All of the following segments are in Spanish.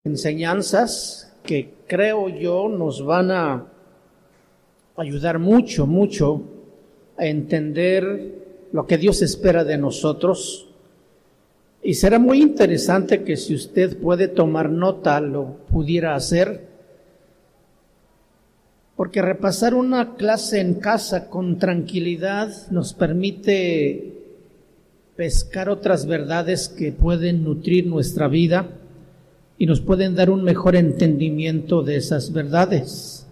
Enseñanzas que creo yo nos van a ayudar mucho a entender lo que Dios espera de nosotros. Y será muy interesante que si usted puede tomar nota, lo pudiera hacer, porque repasar una clase en casa con tranquilidad nos permite pescar otras verdades que pueden nutrir nuestra vida y nos pueden dar un mejor entendimiento de esas verdades.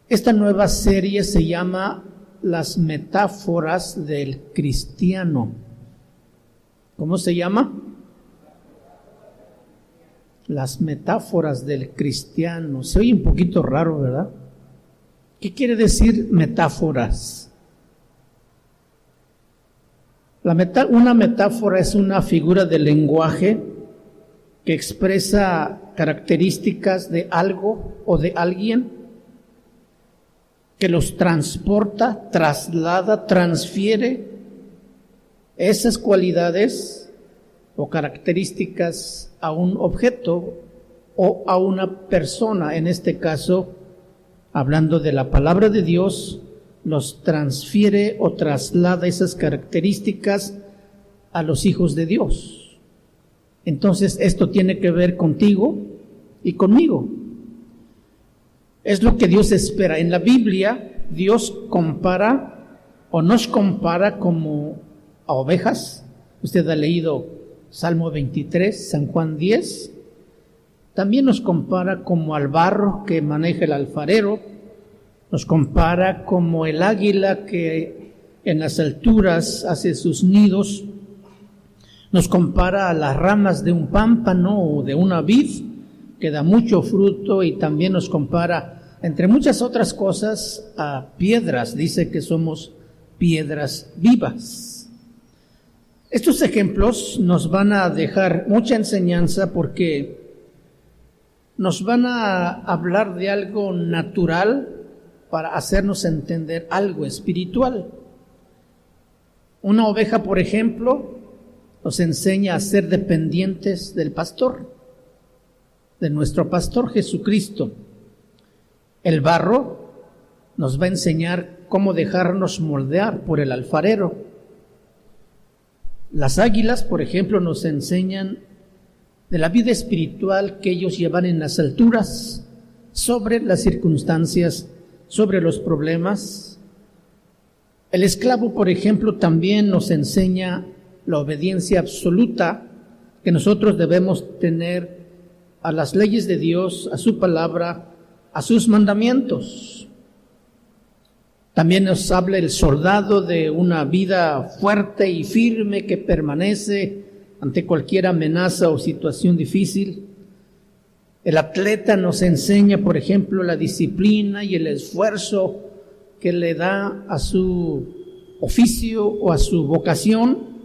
Esta nueva serie se llama Las metáforas del cristiano. ¿Cómo se llama? Las metáforas del cristiano. Se oye un poquito raro, ¿verdad? ¿Qué quiere decir metáforas? Una metáfora es una figura de lenguaje que expresa características de algo o de alguien, que los transporta, traslada, transfiere esas cualidades o características a un objeto o a una persona. En este caso, hablando de la palabra de Dios, los transfiere o traslada esas características a los hijos de Dios. Entonces, esto tiene que ver contigo y conmigo. Es lo que Dios espera. En la Biblia, Dios compara o nos compara como a ovejas. Usted ha leído Salmo 23, San Juan 10. También nos compara como al barro que maneja el alfarero. Nos compara como el águila que en las alturas hace sus nidos. Nos compara a las ramas de un pámpano o de una vid que da mucho fruto, y también nos compara, entre muchas otras cosas, a piedras. Dice que somos piedras vivas. Estos ejemplos nos van a dejar mucha enseñanza porque nos van a hablar de algo natural para hacernos entender algo espiritual. Una oveja, por ejemplo, nos enseña a ser dependientes del pastor, de nuestro pastor Jesucristo. El barro nos va a enseñar cómo dejarnos moldear por el alfarero. Las águilas, por ejemplo, nos enseñan de la vida espiritual que ellos llevan en las alturas, sobre las circunstancias, sobre los problemas. El esclavo, por ejemplo, también nos enseña la obediencia absoluta que nosotros debemos tener a las leyes de Dios, a su palabra, a sus mandamientos. También nos habla el soldado de una vida fuerte y firme que permanece ante cualquier amenaza o situación difícil. El atleta nos enseña, por ejemplo, la disciplina y el esfuerzo que le da a su oficio o a su vocación.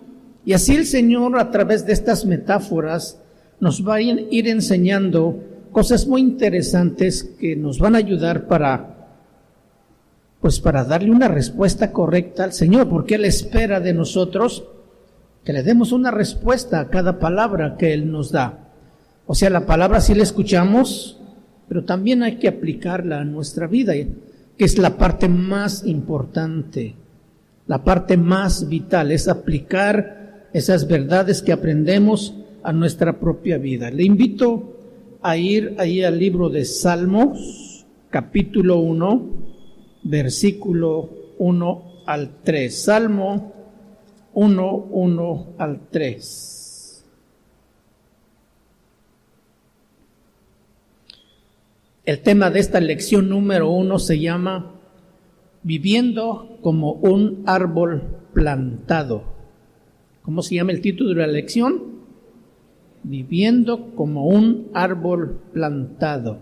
Y así el Señor, a través de estas metáforas, nos va a ir enseñando cosas muy interesantes que nos van a ayudar para darle una respuesta correcta al Señor, porque Él espera de nosotros que le demos una respuesta a cada palabra que Él nos da. O sea, la palabra sí la escuchamos, pero también hay que aplicarla a nuestra vida, que es la parte más importante, la parte más vital, es aplicar esas verdades que aprendemos a nuestra propia vida. Le invito a ir ahí al libro de Salmos, capítulo 1, versículo 1 al 3. Salmo 1 al 3. El tema de esta lección número 1 se llama Viviendo como un árbol plantado. ¿Cómo se llama el título de la lección? Viviendo como un árbol plantado.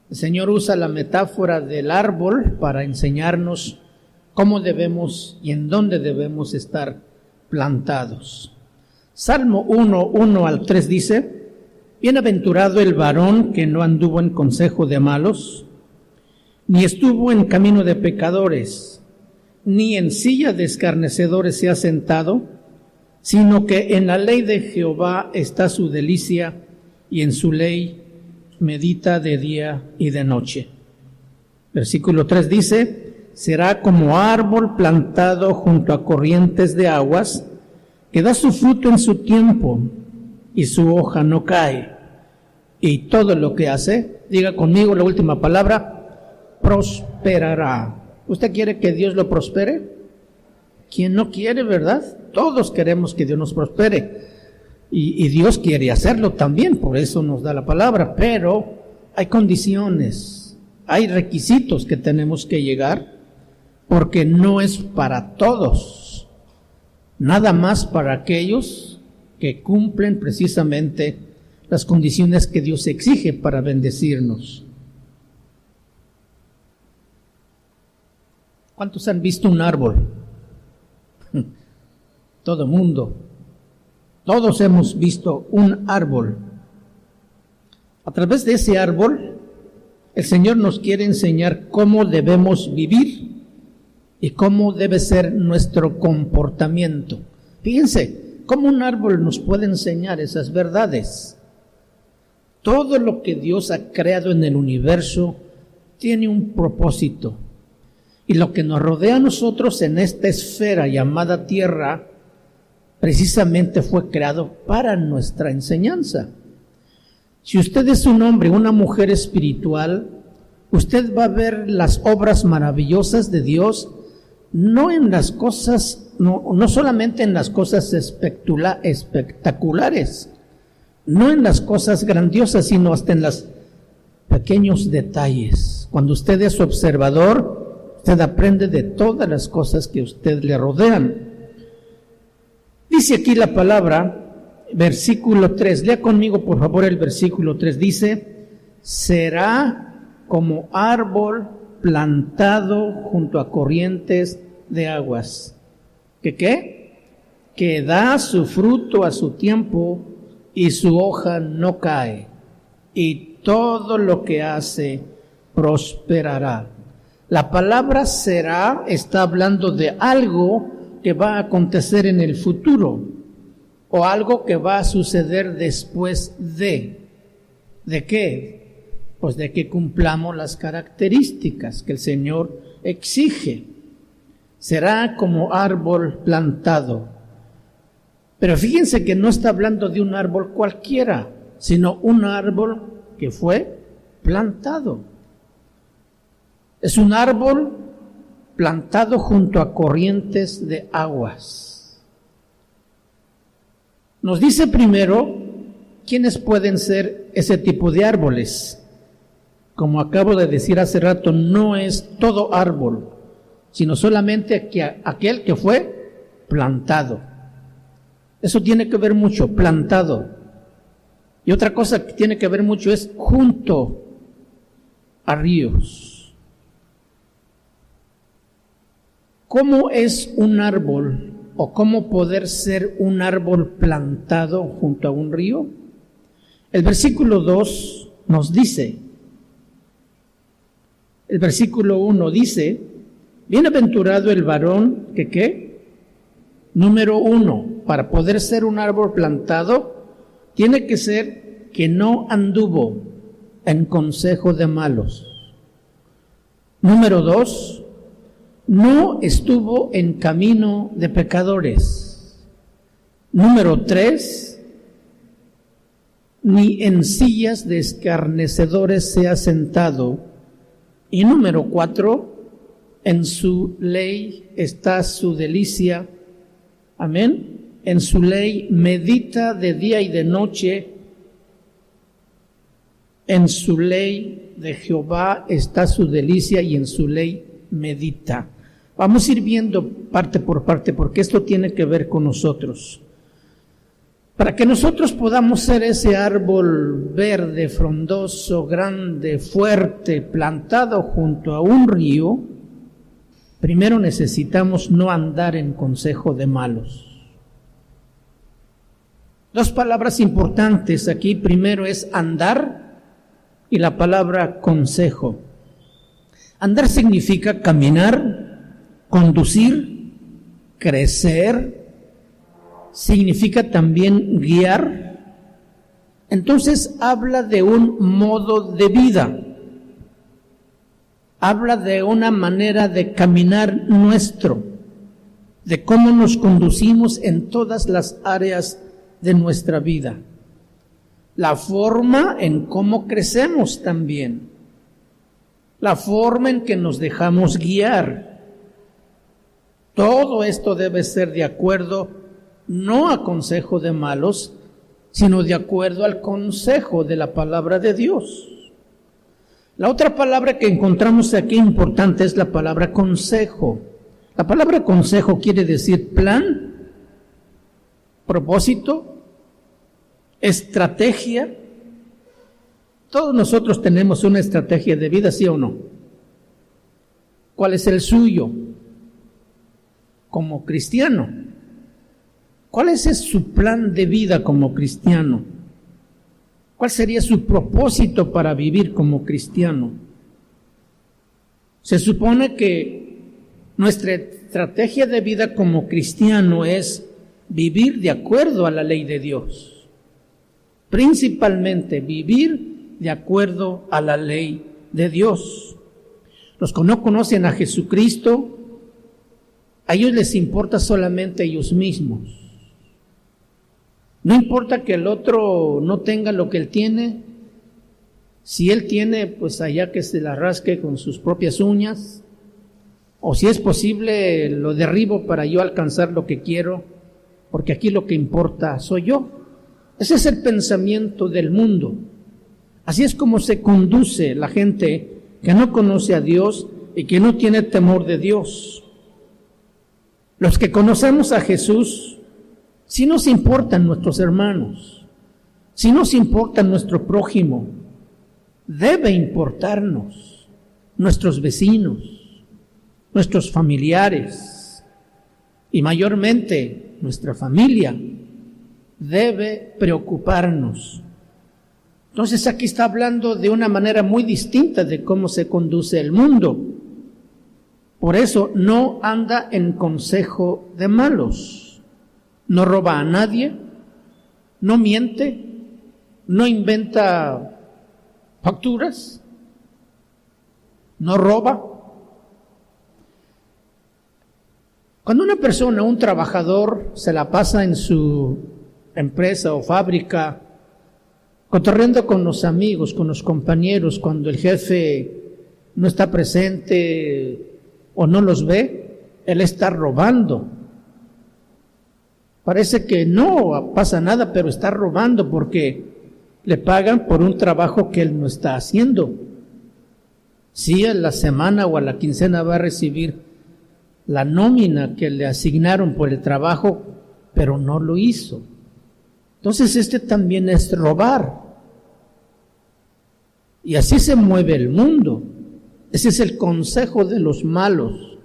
El Señor usa la metáfora del árbol para enseñarnos cómo debemos y en dónde debemos estar plantados. Salmo 1 al 3 dice: Bienaventurado el varón que no anduvo en consejo de malos, ni estuvo en camino de pecadores, ni en silla de escarnecedores se ha sentado, sino que en la ley de Jehová está su delicia, y en su ley medita de día y de noche. Versículo 3 dice, será como árbol plantado junto a corrientes de aguas, que da su fruto en su tiempo, y su hoja no cae. Y todo lo que hace, diga conmigo la última palabra, prosperará. ¿Usted quiere que Dios lo prospere? ¿Quién no quiere, verdad? Todos queremos que Dios nos prospere. Y Dios quiere hacerlo también, por eso nos da la palabra. Pero hay condiciones, hay requisitos que tenemos que llegar, porque no es para todos. Nada más para aquellos que cumplen precisamente las condiciones que Dios exige para bendecirnos. ¿Cuántos han visto un árbol? Todo mundo. Todos hemos visto un árbol. A través de ese árbol, el Señor nos quiere enseñar cómo debemos vivir y cómo debe ser nuestro comportamiento. Fíjense, cómo un árbol nos puede enseñar esas verdades. Todo lo que Dios ha creado en el universo tiene un propósito. Y lo que nos rodea a nosotros en esta esfera llamada Tierra, precisamente fue creado para nuestra enseñanza. Si usted es un hombre, una mujer espiritual, usted va a ver las obras maravillosas de Dios, no en las cosas, no solamente en las cosas espectaculares, no en las cosas grandiosas, sino hasta en los pequeños detalles. Cuando usted es observador, usted aprende de todas las cosas que a usted le rodean. Dice aquí la palabra, versículo 3, lea conmigo por favor el versículo 3, dice, será como árbol plantado junto a corrientes de aguas. ¿Que qué? Que da su fruto a su tiempo y su hoja no cae, y todo lo que hace prosperará. La palabra será está hablando de algo que va a acontecer en el futuro, o algo que va a suceder después de. ¿De qué? Pues de que cumplamos las características que el Señor exige. Será como árbol plantado. Pero fíjense que no está hablando de un árbol cualquiera, sino un árbol que fue plantado. Es un árbol plantado junto a corrientes de aguas. Nos dice primero quiénes pueden ser ese tipo de árboles. Como acabo de decir hace rato, no es todo árbol, sino solamente aquel que fue plantado. Eso tiene que ver mucho, plantado. Y otra cosa que tiene que ver mucho es junto a ríos. ¿Cómo es un árbol o cómo poder ser un árbol plantado junto a un río? El versículo 2 nos dice, el versículo 1 dice, bienaventurado el varón que ¿qué? Número 1, para poder ser un árbol plantado, tiene que ser que no anduvo en consejo de malos. Número 2, no estuvo en camino de pecadores. Número 3, ni en sillas de escarnecedores se ha sentado. Y número 4, en su ley está su delicia. Amén. En su ley medita de día y de noche. En su ley de Jehová está su delicia y en su ley medita. Vamos a ir viendo parte por parte porque esto tiene que ver con nosotros. Para que nosotros podamos ser ese árbol verde, frondoso, grande, fuerte, plantado junto a un río, primero necesitamos no andar en consejo de malos. Dos palabras importantes aquí. Primero es andar y la palabra consejo. Andar significa caminar, conducir, crecer. Significa también guiar, Entonces habla de un modo de vida, habla de una manera de caminar nuestro, de cómo nos conducimos en todas las áreas de nuestra vida, la forma en cómo crecemos también, la forma en que nos dejamos guiar. Todo esto debe ser de acuerdo no a consejo de malos, sino de acuerdo al consejo de la palabra de Dios. La otra palabra que encontramos aquí importante es la palabra consejo. La palabra consejo quiere decir plan, propósito, estrategia. Todos nosotros tenemos una estrategia de vida, ¿sí o no? ¿Cuál es el suyo como cristiano? ¿Cuál es su plan de vida como cristiano? ¿Cuál sería su propósito para vivir como cristiano? Se supone que nuestra estrategia de vida como cristiano es vivir de acuerdo a la ley de Dios. Principalmente vivir de acuerdo a la ley de Dios. Los que no conocen a Jesucristo, a ellos les importa solamente ellos mismos. No importa que el otro no tenga lo que él tiene. Si él tiene, pues allá que se la rasque con sus propias uñas. O si es posible, lo derribo para yo alcanzar lo que quiero, porque aquí lo que importa soy yo. Ese es el pensamiento del mundo. Así es como se conduce la gente que no conoce a Dios y que no tiene temor de Dios. Los que conocemos a Jesús, si nos importan nuestros hermanos, si nos importa nuestro prójimo, debe importarnos nuestros vecinos, nuestros familiares y mayormente nuestra familia debe preocuparnos. Entonces aquí está hablando de una manera muy distinta de cómo se conduce el mundo. Por eso no anda en consejo de malos, no roba a nadie, no miente, no inventa facturas, no roba. Cuando una persona, un trabajador, se la pasa en su empresa o fábrica, cotorreando con los amigos, con los compañeros, cuando el jefe no está presente o no los ve, él está robando. Parece que no pasa nada, pero está robando porque le pagan por un trabajo que él no está haciendo. Sí, a la semana o a la quincena va a recibir la nómina que le asignaron por el trabajo, pero no lo hizo. Entonces también es robar. Y así se mueve el mundo. Ese es el consejo de los malos.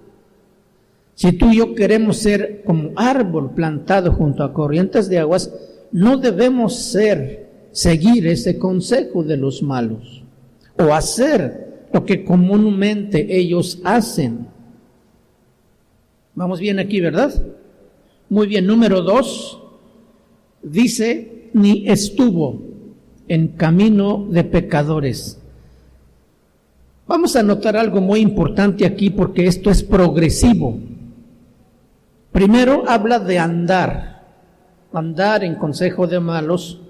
Si tú y yo queremos ser como árbol plantado junto a corrientes de aguas, no debemos seguir ese consejo de los malos o hacer lo que comúnmente ellos hacen. Vamos bien aquí, ¿verdad? Muy bien, número 2, dice, ni estuvo en camino de pecadores. Vamos a notar algo muy importante aquí porque esto es progresivo. Primero habla de andar en consejo de malos,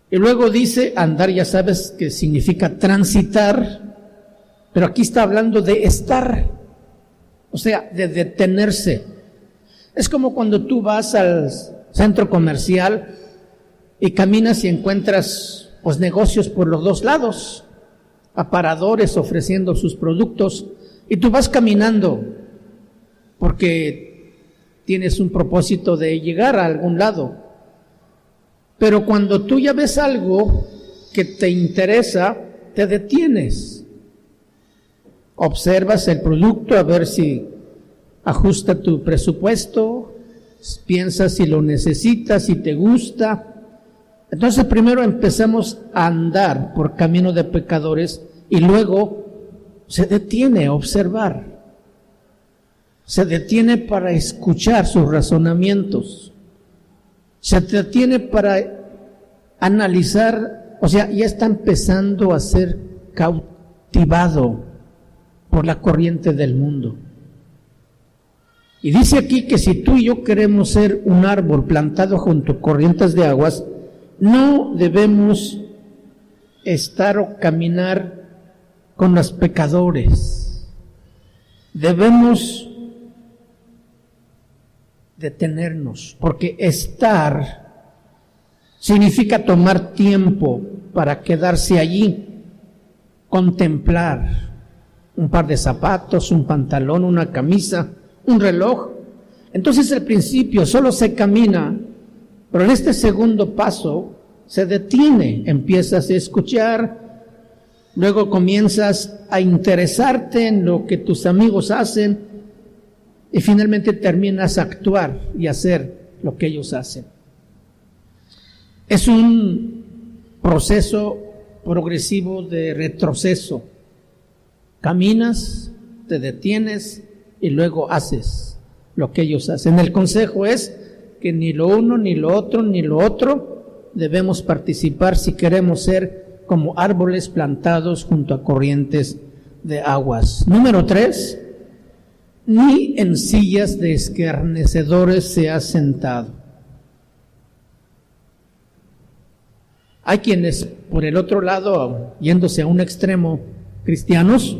y luego dice andar, ya sabes que significa transitar, pero aquí está hablando de estar, o sea, de detenerse. Es como cuando tú vas al centro comercial y caminas y encuentras pues negocios por los dos lados, aparadores ofreciendo sus productos, y tú vas caminando porque tienes un propósito de llegar a algún lado. Pero cuando tú ya ves algo que te interesa, te detienes. Observas el producto a ver si ajusta tu presupuesto, piensas si lo necesitas, si te gusta. Entonces primero empezamos a andar por camino de pecadores y luego se detiene a observar. Se detiene para escuchar sus razonamientos. Se detiene para analizar, o sea, ya está empezando a ser cautivado por la corriente del mundo. Y dice aquí que si tú y yo queremos ser un árbol plantado junto a corrientes de aguas, no debemos estar o caminar con los pecadores. Debemos detenernos, porque estar significa tomar tiempo para quedarse allí, contemplar un par de zapatos, un pantalón, una camisa, un reloj. Entonces al principio solo se camina, pero en este segundo paso se detiene, empiezas a escuchar, luego comienzas a interesarte en lo que tus amigos hacen y finalmente terminas a actuar y hacer lo que ellos hacen. Es un proceso progresivo de retroceso. Caminas, te detienes y luego haces lo que ellos hacen. El consejo es que ni lo uno, ni lo otro, ni lo otro debemos participar si queremos ser como árboles plantados junto a corrientes de aguas. Número 3, ni en sillas de escarnecedores se ha sentado. Hay quienes, por el otro lado, yéndose a un extremo, cristianos,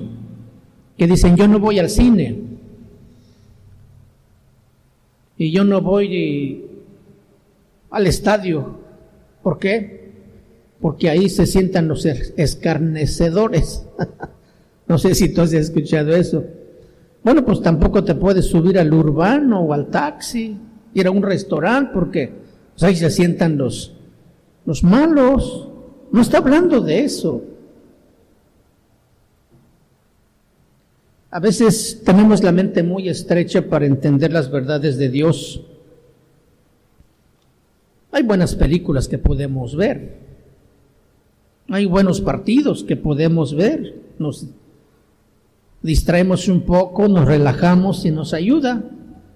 que dicen: yo no voy al cine, y yo no voy al estadio. ¿Por qué? Porque ahí se sientan los escarnecedores. No sé si tú has escuchado eso. Bueno, pues tampoco te puedes subir al urbano o al taxi, ir a un restaurante, porque pues ahí se sientan los malos. No está hablando de eso. A veces tenemos la mente muy estrecha para entender las verdades de Dios. Hay buenas películas que podemos ver. Hay buenos partidos que podemos ver. Nos distraemos un poco, nos relajamos y nos ayuda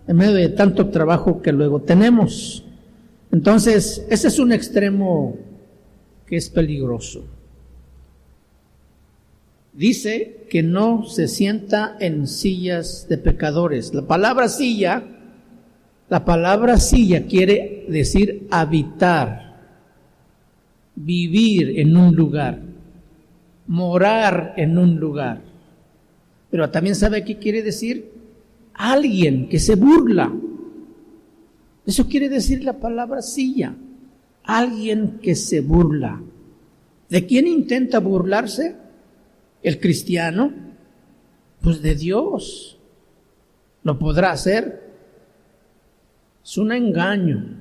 en medio de tanto trabajo que luego tenemos. Entonces, ese es un extremo que es peligroso. Dice que no se sienta en sillas de pecadores. La palabra silla quiere decir habitar, vivir en un lugar, morar en un lugar. Pero también sabe qué quiere decir: alguien que se burla. Eso quiere decir la palabra silla. Alguien que se burla. ¿De quién intenta burlarse el cristiano? Pues de Dios. ¿Lo podrá hacer? Es un engaño.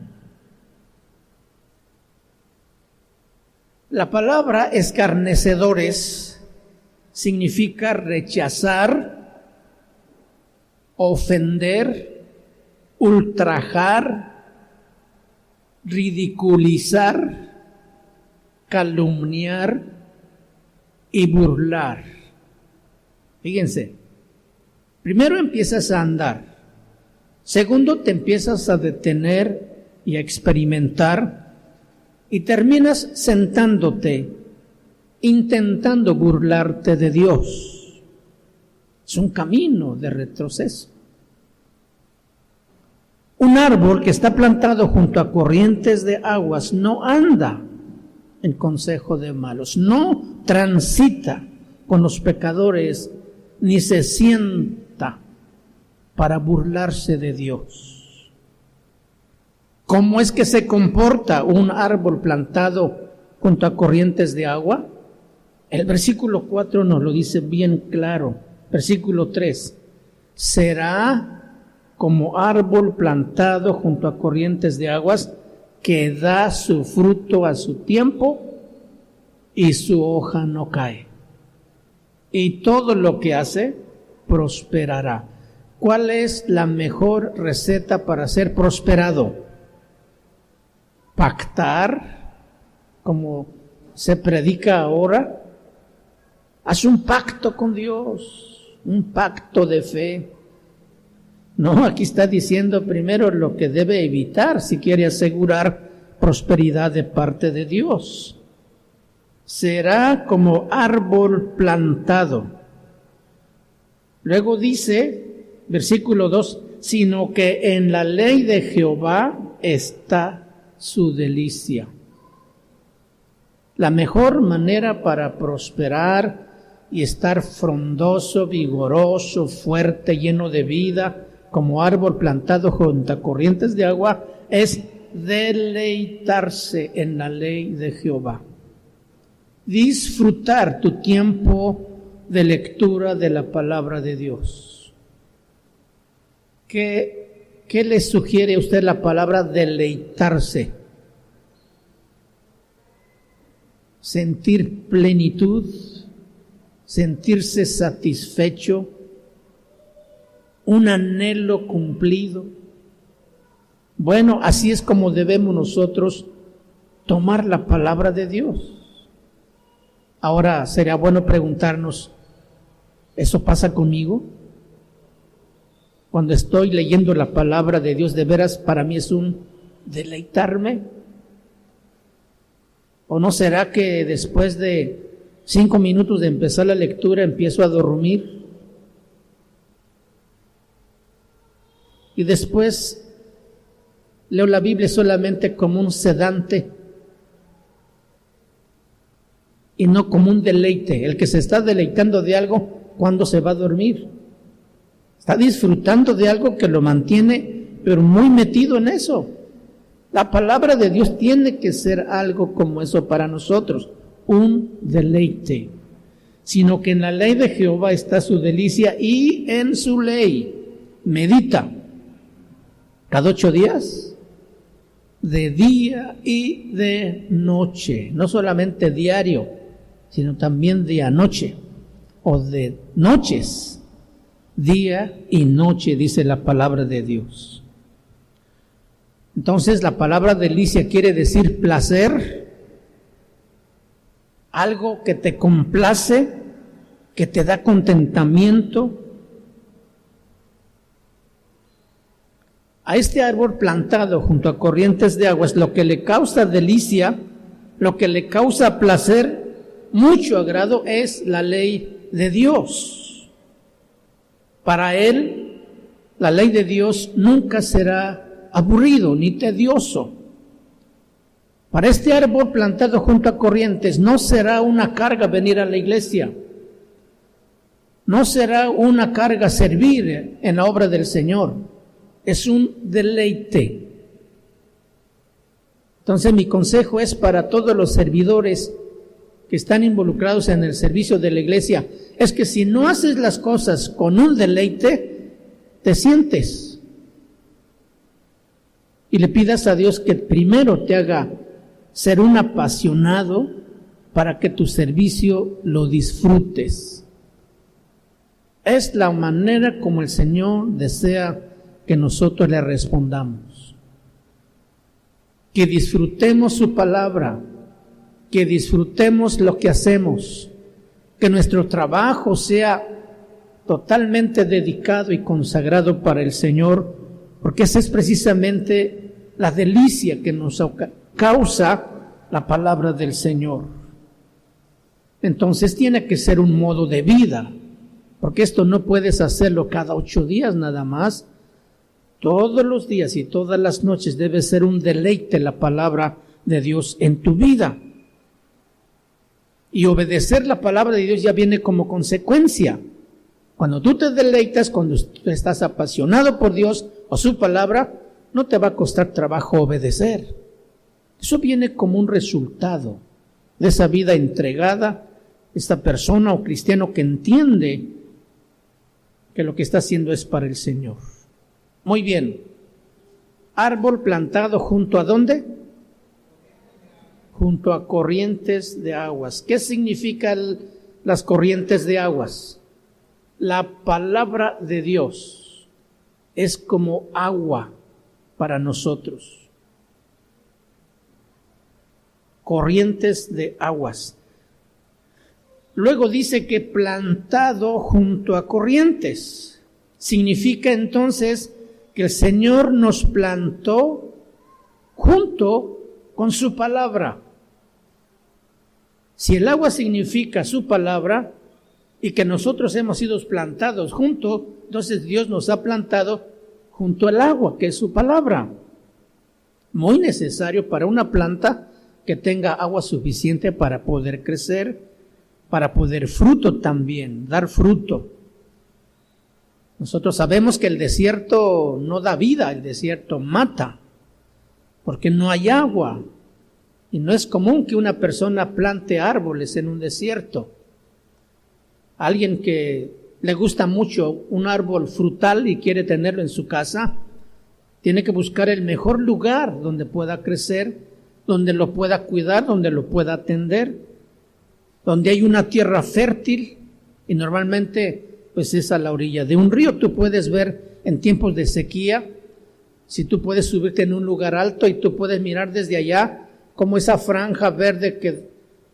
La palabra escarnecedores significa rechazar, ofender, ultrajar, ridiculizar, calumniar y burlar. Fíjense, primero empiezas a andar, segundo te empiezas a detener y a experimentar, y terminas sentándote, intentando burlarte de Dios. Es un camino de retroceso. Un árbol que está plantado junto a corrientes de aguas no anda en consejo de malos, no transita con los pecadores, ni se sienta para burlarse de Dios. ¿Cómo es que se comporta un árbol plantado junto a corrientes de agua? El versículo 4 nos lo dice bien claro. Versículo 3. Será como árbol plantado junto a corrientes de aguas, que da su fruto a su tiempo y su hoja no cae. Y todo lo que hace prosperará. ¿Cuál es la mejor receta para ser prosperado? Pactar, como se predica ahora. Haz un pacto con Dios, un pacto de fe. No, aquí está diciendo primero lo que debe evitar si quiere asegurar prosperidad de parte de Dios. Será como árbol plantado. Luego dice, versículo 2, sino que en la ley de Jehová está su delicia. La mejor manera para prosperar y estar frondoso, vigoroso, fuerte, lleno de vida, como árbol plantado junto a corrientes de agua, es deleitarse en la ley de Jehová. Disfrutar tu tiempo de lectura de la palabra de Dios. ¿Qué le sugiere a usted la palabra deleitarse? Sentir plenitud, sentirse satisfecho, un anhelo cumplido. Bueno, así es como debemos nosotros tomar la palabra de Dios. Ahora sería bueno preguntarnos, ¿eso pasa conmigo? Cuando estoy leyendo la palabra de Dios, ¿de veras para mí es un deleitarme? ¿O no será que después de 5 minutos de empezar la lectura empiezo a dormir? Y después leo la Biblia solamente como un sedante y no como un deleite. El que se está deleitando de algo, ¿cuándo se va a dormir? Está disfrutando de algo que lo mantiene, pero muy metido en eso. La palabra de Dios tiene que ser algo como eso para nosotros, un deleite. Sino que en la ley de Jehová está su delicia y en su ley medita. Cada 8 días, de día y de noche. No solamente diario, sino también día-noche, o de noches, día y noche, dice la palabra de Dios. Entonces, la palabra delicia quiere decir placer, algo que te complace, que te da contentamiento. A este árbol plantado junto a corrientes de aguas, lo que le causa delicia, lo que le causa placer, mucho agrado, es la ley de Dios. Para él, la ley de Dios nunca será aburrido ni tedioso. Para este árbol plantado junto a corrientes, no será una carga venir a la iglesia. No será una carga servir en la obra del Señor. Es un deleite. Entonces mi consejo es para todos los servidores que están involucrados en el servicio de la iglesia, es que si no haces las cosas con un deleite, te sientes y le pidas a Dios que primero te haga ser un apasionado para que tu servicio lo disfrutes. Es la manera como el Señor desea que nosotros le respondamos. Que disfrutemos su palabra, que disfrutemos lo que hacemos, que nuestro trabajo sea totalmente dedicado y consagrado para el Señor, porque esa es precisamente la delicia que nos causa la palabra del Señor. Entonces tiene que ser un modo de vida, porque esto no puedes hacerlo cada 8 días nada más. Todos los días y todas las noches debe ser un deleite la palabra de Dios en tu vida. Y obedecer la palabra de Dios ya viene como consecuencia. Cuando tú te deleitas, cuando estás apasionado por Dios o su palabra, no te va a costar trabajo obedecer. Eso viene como un resultado de esa vida entregada, esta persona o cristiano que entiende que lo que está haciendo es para el Señor. Muy bien. Árbol plantado junto a ¿dónde? Junto a corrientes de aguas. ¿Qué significan las corrientes de aguas? La palabra de Dios es como agua para nosotros. Corrientes de aguas. Luego dice que plantado junto a corrientes. Significa entonces que el Señor nos plantó junto con su palabra. Si el agua significa su palabra y que nosotros hemos sido plantados junto, entonces Dios nos ha plantado junto al agua, que es su palabra. Muy necesario para una planta que tenga agua suficiente para poder crecer, para poder fruto también, dar fruto. Nosotros sabemos que el desierto no da vida, el desierto mata, porque no hay agua. Y no es común que una persona plante árboles en un desierto. Alguien que le gusta mucho un árbol frutal y quiere tenerlo en su casa, tiene que buscar el mejor lugar donde pueda crecer, donde lo pueda cuidar, donde lo pueda atender, donde hay una tierra fértil, y normalmente pues es a la orilla de un río. Tú puedes ver en tiempos de sequía, si tú puedes subirte en un lugar alto y tú puedes mirar desde allá como esa franja verde que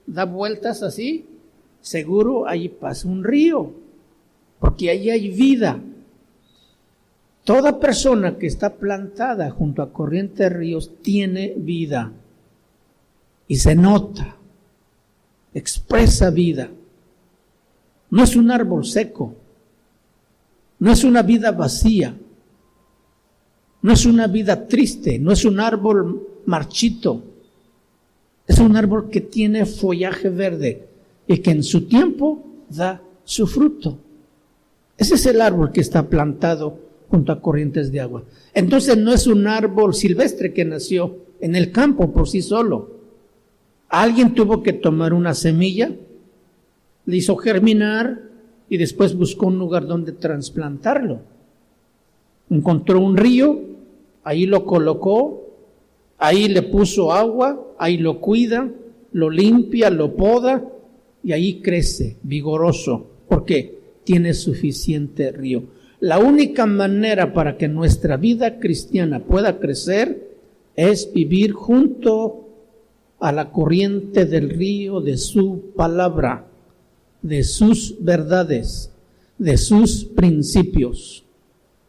da vueltas así, seguro allí pasa un río, porque allí hay vida. Toda persona que está plantada junto a corrientes de ríos tiene vida y se nota, expresa vida. No es un árbol seco, no es una vida vacía, no es una vida triste, no es un árbol marchito. Es un árbol que tiene follaje verde y que en su tiempo da su fruto. Ese es el árbol que está plantado junto a corrientes de agua. Entonces no es un árbol silvestre que nació en el campo por sí solo. Alguien tuvo que tomar una semilla, le hizo germinar y después buscó un lugar donde trasplantarlo. Encontró un río, ahí lo colocó, ahí le puso agua, ahí lo cuida, lo limpia, lo poda y ahí crece vigoroso, porque tiene suficiente río. La única manera para que nuestra vida cristiana pueda crecer es vivir junto a la corriente del río de su palabra, de sus verdades, de sus principios.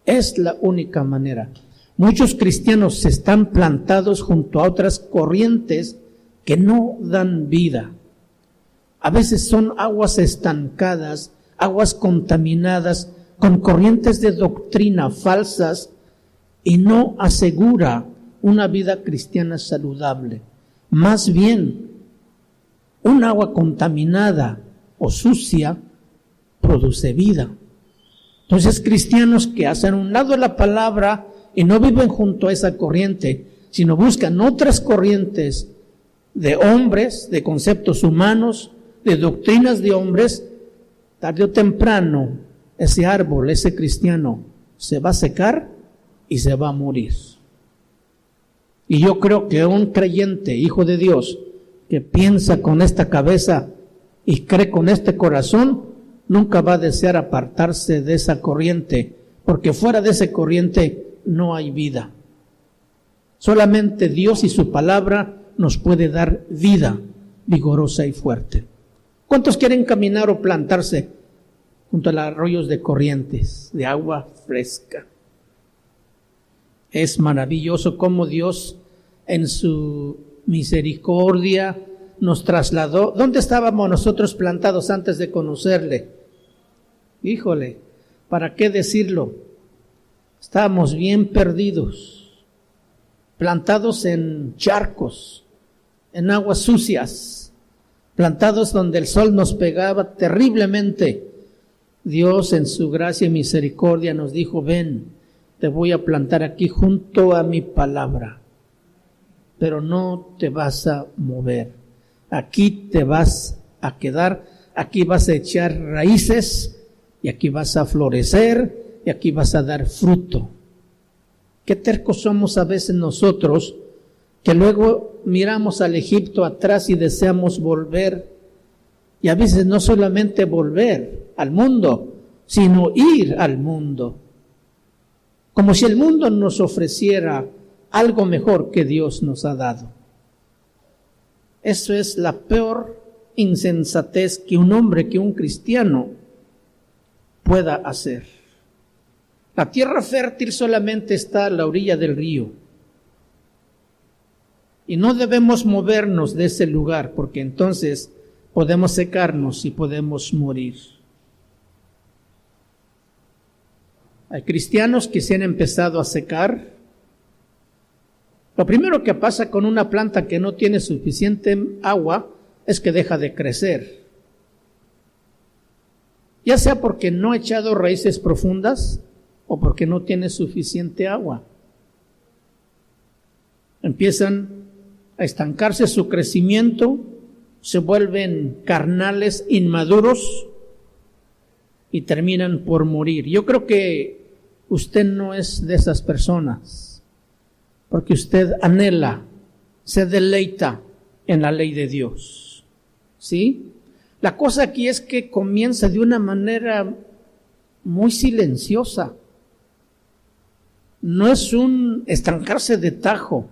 Es la única manera. Muchos cristianos están plantados junto a otras corrientes que no dan vida. A veces son aguas estancadas, aguas contaminadas, con corrientes de doctrina falsas y no asegura una vida cristiana saludable. Más bien, un agua contaminada o sucia produce vida. Entonces, cristianos que hacen a un lado la palabra y no viven junto a esa corriente, sino buscan otras corrientes de hombres, de conceptos humanos, de doctrinas de hombres, tarde o temprano ese árbol, ese cristiano, se va a secar y se va a morir. Y yo creo que un creyente, hijo de Dios, que piensa con esta cabeza y cree con este corazón, nunca va a desear apartarse de esa corriente, porque fuera de esa corriente no hay vida. Solamente Dios y su palabra nos puede dar vida vigorosa y fuerte. ¿Cuántos quieren caminar o plantarse junto a los arroyos de corrientes, de agua fresca? Es maravilloso cómo Dios en su misericordia nos trasladó. ¿Dónde estábamos nosotros plantados antes de conocerle? Híjole, ¿para qué decirlo? Estábamos bien perdidos, plantados en charcos, en aguas sucias, plantados donde el sol nos pegaba terriblemente. Dios en su gracia y misericordia nos dijo: ven, te voy a plantar aquí junto a mi palabra, pero no te vas a mover. Aquí te vas a quedar, aquí vas a echar raíces y aquí vas a florecer y aquí vas a dar fruto. Qué tercos somos a veces nosotros, que luego miramos al Egipto atrás y deseamos volver. Y a veces no solamente volver al mundo, sino ir al mundo. Como si el mundo nos ofreciera algo mejor que Dios nos ha dado. Eso es la peor insensatez que un hombre, que un cristiano pueda hacer. La tierra fértil solamente está a la orilla del río. Y no debemos movernos de ese lugar, porque entonces podemos secarnos y podemos morir. Hay cristianos que se han empezado a secar. Lo primero que pasa con una planta que no tiene suficiente agua es que deja de crecer. Ya sea porque no ha echado raíces profundas o porque no tiene suficiente agua. Empiezan a estancarse su crecimiento, se vuelven carnales, inmaduros y terminan por morir. Yo creo que usted no es de esas personas, porque usted anhela, se deleita en la ley de Dios. ¿Sí? La cosa aquí es que comienza de una manera muy silenciosa. No es un estancarse de tajo.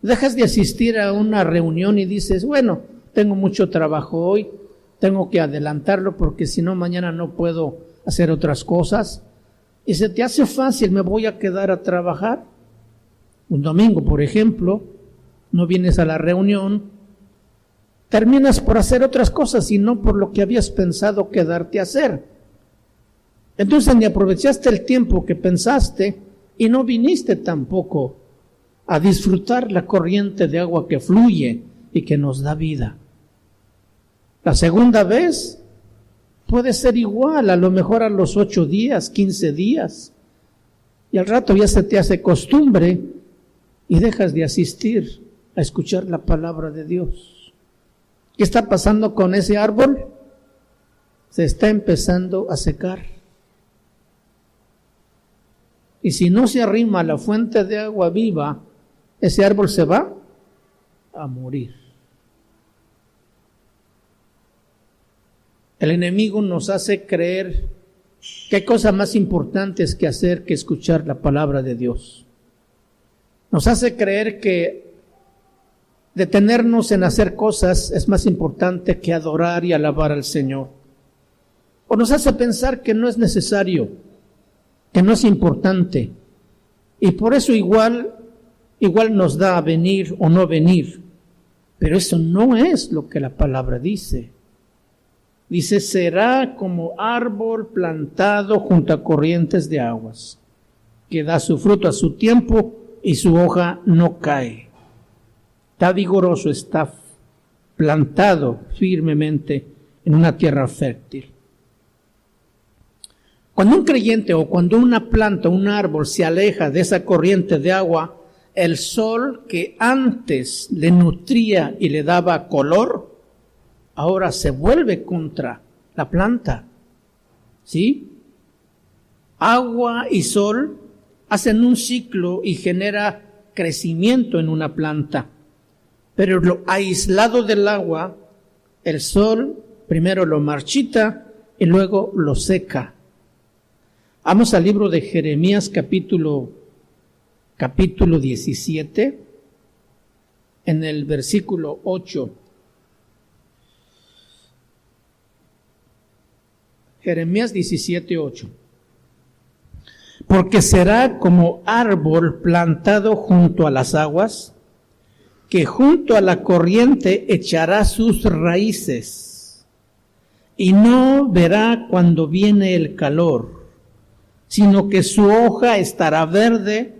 Dejas de asistir a una reunión y dices, bueno, tengo mucho trabajo hoy, tengo que adelantarlo porque si no mañana no puedo hacer otras cosas. Y se te hace fácil, me voy a quedar a trabajar. Un domingo, por ejemplo, no vienes a la reunión, terminas por hacer otras cosas y no por lo que habías pensado quedarte a hacer. Entonces ni aprovechaste el tiempo que pensaste y no viniste tampoco a disfrutar la corriente de agua que fluye y que nos da vida. La segunda vez puede ser igual, a lo mejor a los 8 días, 15 días, y al rato ya se te hace costumbre y dejas de asistir a escuchar la palabra de Dios. ¿Qué está pasando con ese árbol? Se está empezando a secar. Y si no se arrima a la fuente de agua viva, ese árbol se va a morir. El enemigo nos hace creer que hay cosas más importantes que hacer que escuchar la palabra de Dios. Nos hace creer que detenernos en hacer cosas es más importante que adorar y alabar al Señor. O nos hace pensar que no es necesario, que no es importante. Y por eso igual nos da a venir o no venir. Pero eso no es lo que la palabra dice. Dice, será como árbol plantado junto a corrientes de aguas, que da su fruto a su tiempo y su hoja no cae. Está vigoroso, está plantado firmemente en una tierra fértil. Cuando un creyente o cuando una planta, un árbol se aleja de esa corriente de agua, el sol que antes le nutría y le daba color, ahora se vuelve contra la planta. ¿Sí? Agua y sol hacen un ciclo y genera crecimiento en una planta. Pero lo aislado del agua, el sol primero lo marchita y luego lo seca. Vamos al libro de Jeremías capítulo 17, en el versículo 8. Jeremías 17, 8. Porque será como árbol plantado junto a las aguas, que junto a la corriente echará sus raíces, y no verá cuando viene el calor, sino que su hoja estará verde,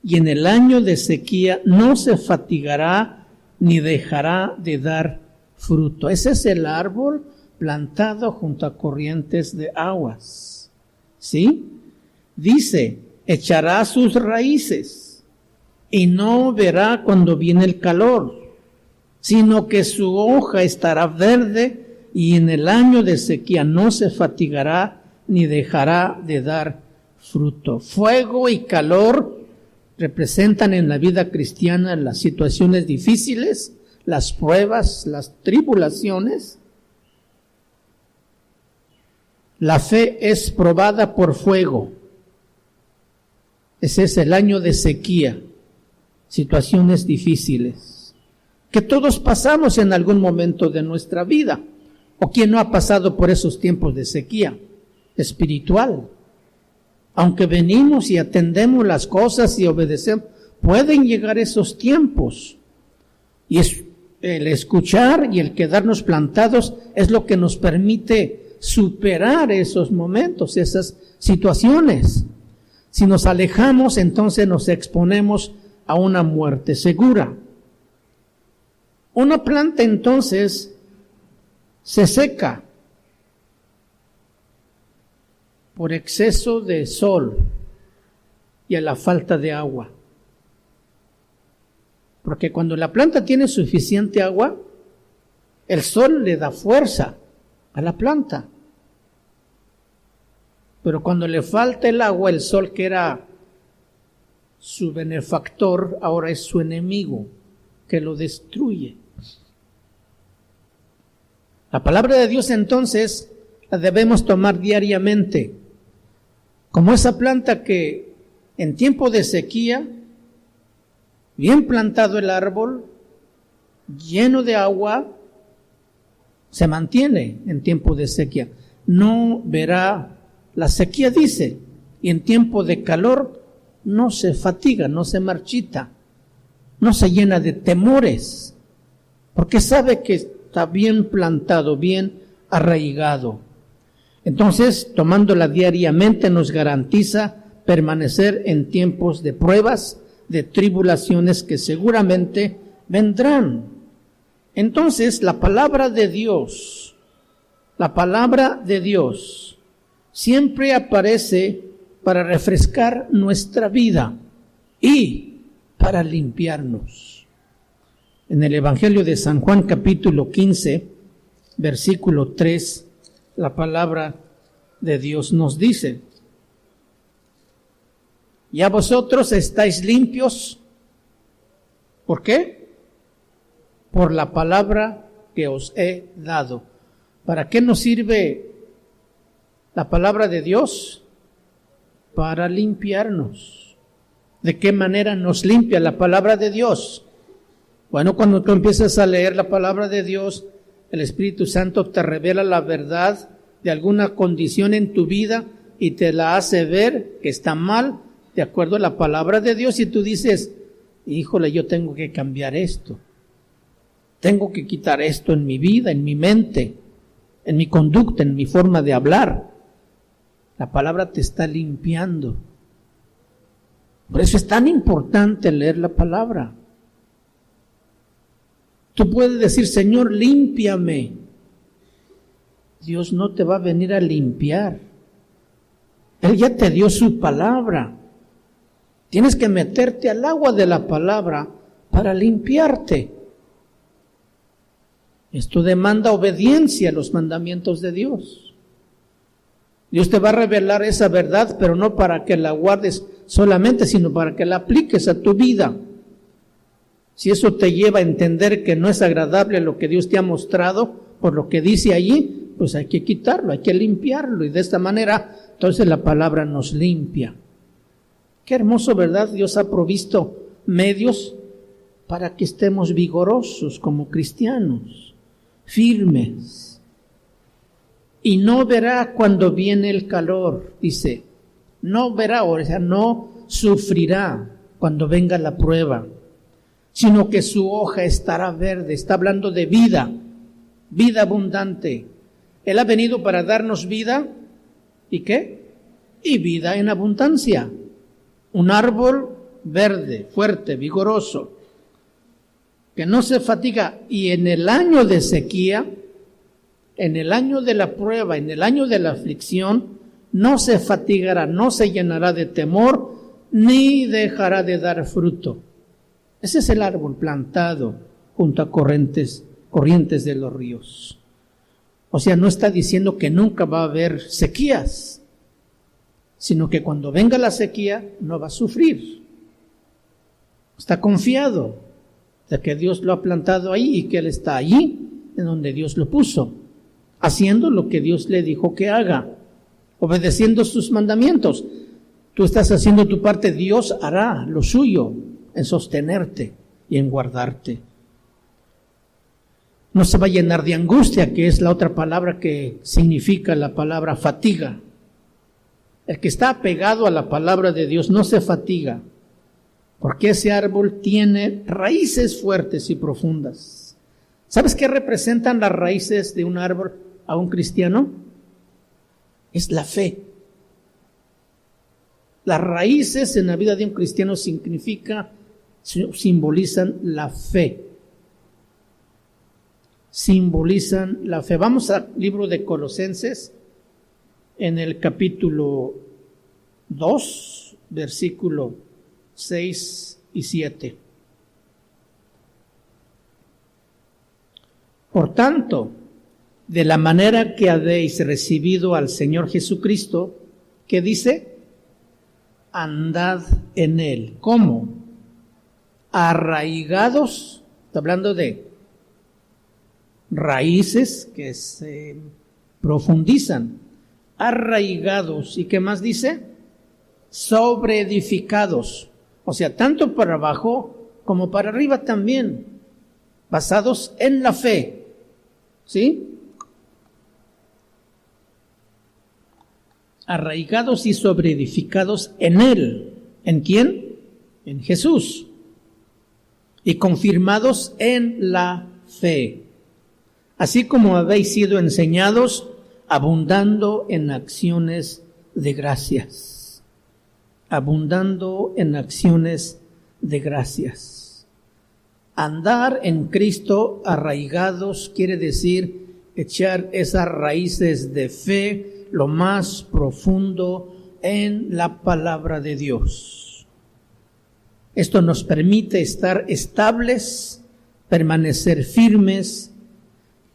y en el año de sequía no se fatigará ni dejará de dar fruto. Ese es el árbol plantado junto a corrientes de aguas. ¿Sí? Dice, echará sus raíces y no verá cuando viene el calor, sino que su hoja estará verde y en el año de sequía no se fatigará ni dejará de dar fruto. Fuego y calor representan en la vida cristiana las situaciones difíciles, las pruebas, las tribulaciones. La fe es probada por fuego. Ese es el año de sequía, situaciones difíciles, que todos pasamos en algún momento de nuestra vida. ¿O quién no ha pasado por esos tiempos de sequía espiritual? Aunque venimos y atendemos las cosas y obedecemos, pueden llegar esos tiempos. Y es el escuchar y el quedarnos plantados es lo que nos permite superar esos momentos, esas situaciones. Si nos alejamos, entonces nos exponemos a una muerte segura. Una planta entonces se seca por exceso de sol y a la falta de agua. Porque cuando la planta tiene suficiente agua, el sol le da fuerza a la planta. Pero cuando le falta el agua, el sol, que era su benefactor, ahora es su enemigo, que lo destruye. La palabra de Dios entonces la debemos tomar diariamente, como esa planta que en tiempo de sequía, bien plantado el árbol, lleno de agua, se mantiene en tiempo de sequía. No verá la sequía, dice, y en tiempo de calor no se fatiga, no se marchita, no se llena de temores, porque sabe que está bien plantado, bien arraigado. Entonces, tomándola diariamente nos garantiza permanecer en tiempos de pruebas, de tribulaciones que seguramente vendrán. Entonces, la palabra de Dios siempre aparece para refrescar nuestra vida y para limpiarnos. En el Evangelio de San Juan, capítulo 15, versículo 3, la palabra de Dios nos dice: ya vosotros estáis limpios. ¿Por qué? Por la palabra que os he dado. ¿Para qué nos sirve la palabra de Dios? Para limpiarnos. ¿De qué manera nos limpia la palabra de Dios? Bueno, cuando tú empiezas a leer la palabra de Dios, el Espíritu Santo te revela la verdad de alguna condición en tu vida y te la hace ver que está mal de acuerdo a la palabra de Dios, y tú dices: híjole, yo tengo que cambiar esto, tengo que quitar esto en mi vida, en mi mente, en mi conducta, en mi forma de hablar. La palabra te está limpiando. Por eso es tan importante leer la palabra. Tú puedes decir: Señor, límpiame. Dios no te va a venir a limpiar. Él ya te dio su palabra. Tienes que meterte al agua de la palabra para limpiarte. Esto demanda obediencia a los mandamientos de Dios. Dios te va a revelar esa verdad, pero no para que la guardes solamente, sino para que la apliques a tu vida. Si eso te lleva a entender que no es agradable lo que Dios te ha mostrado, por lo que dice allí, pues hay que quitarlo, hay que limpiarlo, y de esta manera, entonces la palabra nos limpia. Qué hermoso, ¿verdad? Dios ha provisto medios para que estemos vigorosos como cristianos, firmes. Y no verá cuando viene el calor, dice, no verá, o sea, no sufrirá cuando venga la prueba, sino que su hoja estará verde. Está hablando de vida, vida abundante. Él ha venido para darnos vida, ¿y qué? Y vida en abundancia. Un árbol verde, fuerte, vigoroso, que no se fatiga, y en el año de sequía, en el año de la prueba, en el año de la aflicción, no se fatigará, no se llenará de temor, ni dejará de dar fruto. Ese es el árbol plantado junto a corrientes de los ríos. O sea, no está diciendo que nunca va a haber sequías, sino que cuando venga la sequía no va a sufrir. Está confiado de que Dios lo ha plantado ahí y que Él está allí en donde Dios lo puso, haciendo lo que Dios le dijo que haga, obedeciendo sus mandamientos. Tú estás haciendo tu parte, Dios hará lo suyo en sostenerte y en guardarte. No se va a llenar de angustia, que es la otra palabra que significa la palabra fatiga. El que está apegado a la palabra de Dios no se fatiga. porque ese árbol tiene raíces fuertes y profundas. ¿Sabes qué representan las raíces de un árbol a un cristiano? Es la fe. Las raíces en la vida de un cristiano simbolizan la fe. Simbolizan la fe. Vamos al libro de Colosenses, en el capítulo 2, versículo 6 y 7. Por tanto, de la manera que habéis recibido al Señor Jesucristo, ¿qué dice? Andad en Él. ¿Cómo? Arraigados, está hablando de raíces que se profundizan, arraigados. ¿Y qué más dice? Sobreedificados. O sea, tanto para abajo como para arriba también, basados en la fe. ¿Sí? Arraigados y sobreedificados en Él. ¿En quién? En Jesús. Y confirmados en la fe. Así como habéis sido enseñados, abundando en acciones de gracias. Abundando en acciones de gracias. Andar en Cristo arraigados quiere decir echar esas raíces de fe lo más profundo en la palabra de Dios. Esto nos permite estar estables, permanecer firmes.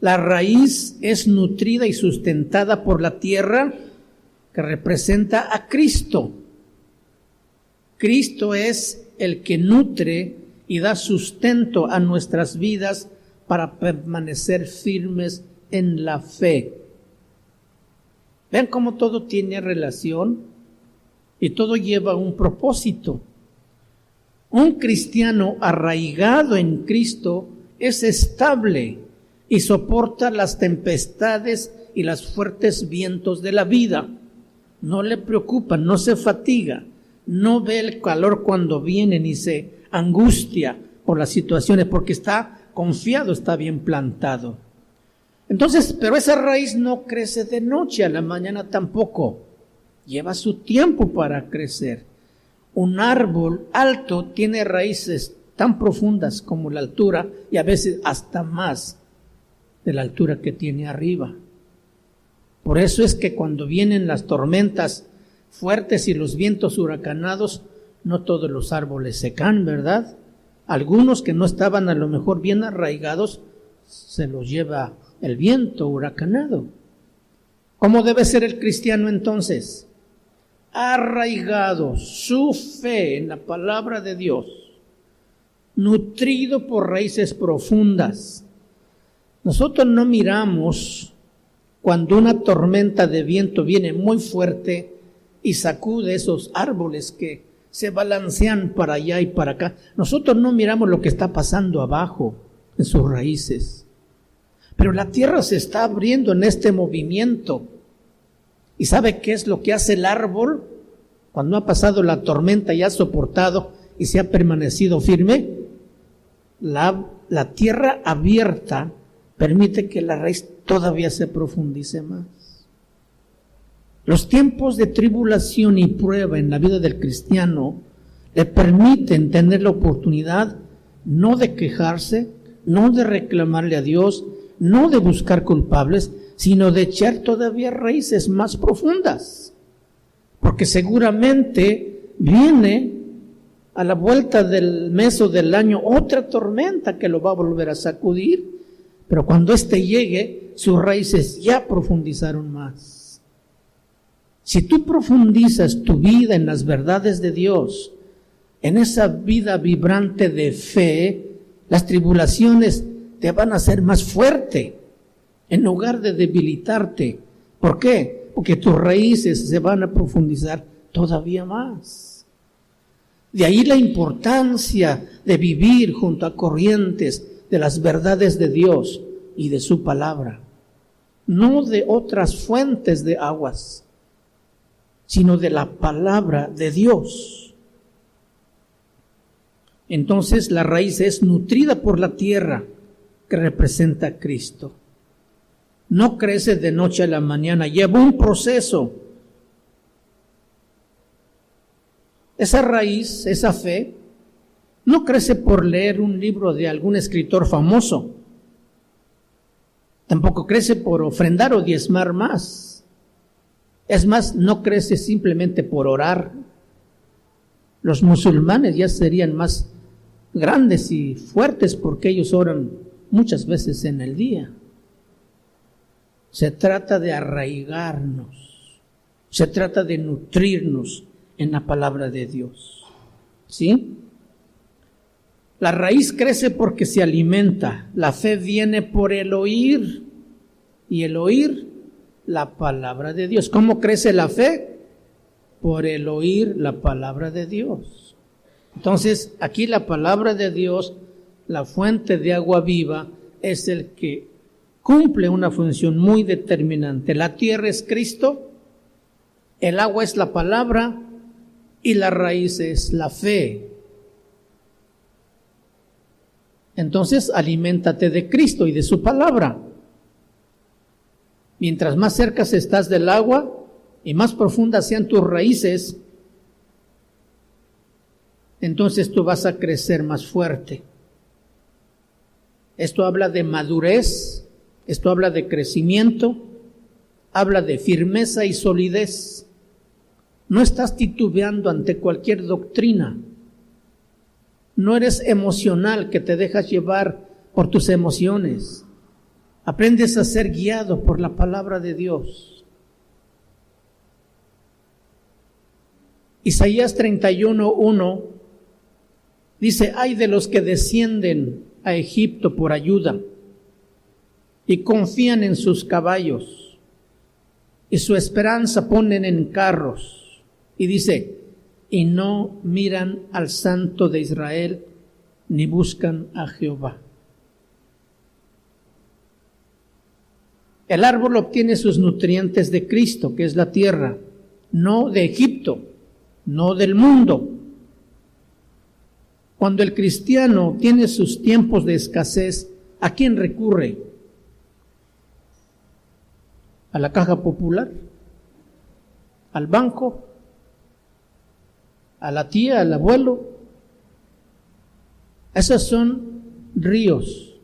La raíz es nutrida y sustentada por la tierra que representa a Cristo. Cristo es el que nutre y da sustento a nuestras vidas para permanecer firmes en la fe. Vean cómo todo tiene relación y todo lleva un propósito. Un cristiano arraigado en Cristo es estable y soporta las tempestades y los fuertes vientos de la vida. No le preocupa, no se fatiga, no ve el calor cuando viene ni se angustia por las situaciones porque está confiado, está bien plantado. Entonces, pero esa raíz no crece de noche a la mañana tampoco. Lleva su tiempo para crecer. Un árbol alto tiene raíces tan profundas como la altura y a veces hasta más de la altura que tiene arriba. Por eso es que cuando vienen las tormentas fuertes y los vientos huracanados, no todos los árboles se caen, ¿verdad? Algunos que no estaban a lo mejor bien arraigados, se los lleva el viento huracanado. ¿Cómo debe ser el cristiano entonces? Arraigado, su fe en la palabra de Dios, nutrido por raíces profundas. Nosotros no miramos cuando una tormenta de viento viene muy fuerte y sacude esos árboles que se balancean para allá y para acá. Nosotros no miramos lo que está pasando abajo en sus raíces. Pero la tierra se está abriendo en este movimiento. ¿Y sabe qué es lo que hace el árbol? Cuando ha pasado la tormenta y ha soportado y se ha permanecido firme, la tierra abierta permite que la raíz todavía se profundice más. Los tiempos de tribulación y prueba en la vida del cristiano le permiten tener la oportunidad no de quejarse, no de reclamarle a Dios, no de buscar culpables, sino de echar todavía raíces más profundas. Porque seguramente viene a la vuelta del mes o del año otra tormenta que lo va a volver a sacudir, pero cuando éste llegue, sus raíces ya profundizaron más. Si tú profundizas tu vida en las verdades de Dios, en esa vida vibrante de fe, las tribulaciones te van a hacer más fuerte en lugar de debilitarte. ¿Por qué? Porque tus raíces se van a profundizar todavía más. De ahí la importancia de vivir junto a corrientes de las verdades de Dios y de su palabra, no de otras fuentes de aguas, sino de la palabra de Dios. Entonces la raíz es nutrida por la tierra que representa a Cristo. No crece de noche a la mañana, lleva un proceso. Esa raíz, esa fe, no crece por leer un libro de algún escritor famoso. Tampoco crece por ofrendar o diezmar más. Es más, no crece simplemente por orar. Los musulmanes ya serían más grandes y fuertes porque ellos oran muchas veces en el día. Se trata de arraigarnos, se trata de nutrirnos en la palabra de Dios. ¿Sí? La raíz crece porque se alimenta. La fe viene por el oír y el oír la palabra de Dios. ¿Cómo crece la fe? Por el oír la palabra de Dios. Entonces, aquí la palabra de Dios, la fuente de agua viva, es el que cumple una función muy determinante. La tierra es Cristo, el agua es la palabra y la raíz es la fe. Entonces, aliméntate de Cristo y de su palabra. Mientras más cerca estás del agua y más profundas sean tus raíces, entonces tú vas a crecer más fuerte. Esto habla de madurez, esto habla de crecimiento, habla de firmeza y solidez. No estás titubeando ante cualquier doctrina. No eres emocional que te dejas llevar por tus emociones. Aprendes a ser guiado por la palabra de Dios. Isaías 31:1 dice: ay de los que descienden a Egipto por ayuda y confían en sus caballos y su esperanza ponen en carros. Y dice: y no miran al Santo de Israel ni buscan a Jehová. El árbol obtiene sus nutrientes de Cristo, que es la tierra, no de Egipto, no del mundo. Cuando el cristiano tiene sus tiempos de escasez, ¿a quién recurre? ¿A la caja popular? ¿Al banco? ¿A la tía, al abuelo? Esos son ríos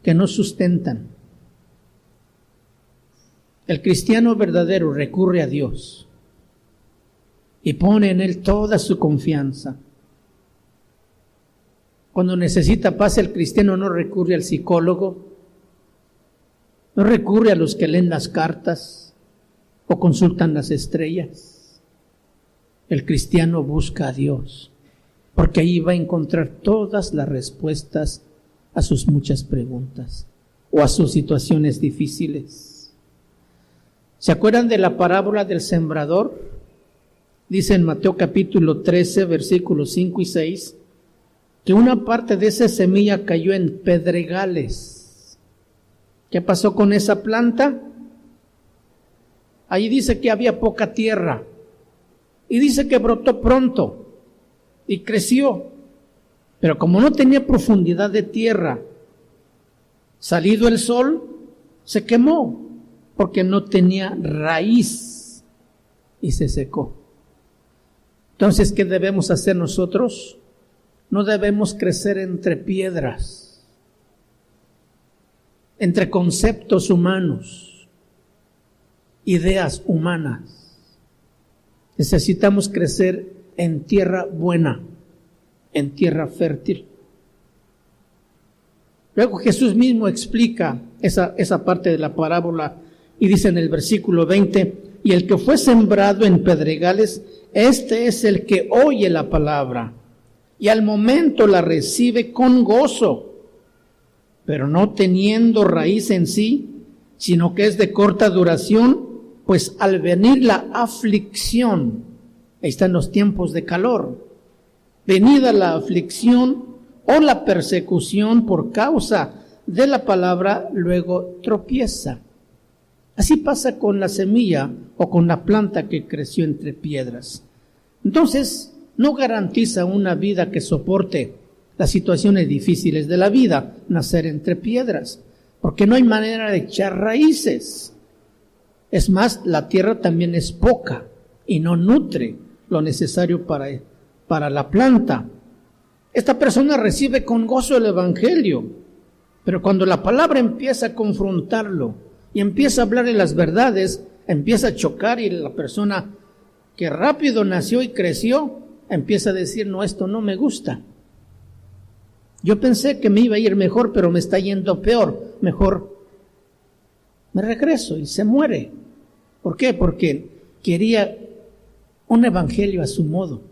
que no sustentan. El cristiano verdadero recurre a Dios y pone en Él toda su confianza. Cuando necesita paz, el cristiano no recurre al psicólogo, no recurre a los que leen las cartas o consultan las estrellas. El cristiano busca a Dios, porque ahí va a encontrar todas las respuestas a sus muchas preguntas o a sus situaciones difíciles. ¿Se acuerdan de la parábola del sembrador? Dice en Mateo capítulo 13, versículos 5 y 6, que una parte de esa semilla cayó en pedregales. ¿Qué pasó con esa planta? Ahí dice que había poca tierra. Y dice que brotó pronto y creció. Pero como no tenía profundidad de tierra, salido el sol, se quemó porque no tenía raíz y se secó. Entonces, ¿qué debemos hacer nosotros? No debemos crecer entre piedras, entre conceptos humanos, ideas humanas. Necesitamos crecer en tierra buena, en tierra fértil. Luego Jesús mismo explica esa parte de la parábola y dice en el versículo 20, y el que fue sembrado en pedregales, este es el que oye la palabra y al momento la recibe con gozo, pero no teniendo raíz en sí, sino que es de corta duración, pues al venir la aflicción, ahí están los tiempos de calor, venida la aflicción o la persecución por causa de la palabra, luego tropieza. Así pasa con la semilla o con la planta que creció entre piedras. Entonces, no garantiza una vida que soporte las situaciones difíciles de la vida, nacer entre piedras, porque no hay manera de echar raíces. Es más, la tierra también es poca y no nutre lo necesario para la planta. Esta persona recibe con gozo el evangelio, pero cuando la palabra empieza a confrontarlo y empieza a hablarle las verdades, empieza a chocar, y la persona que rápido nació y creció empieza a decir: no, esto no me gusta. Yo pensé que me iba a ir mejor, pero me está yendo peor. Mejor me regreso, y se muere. ¿Por qué? Porque quería un evangelio a su modo,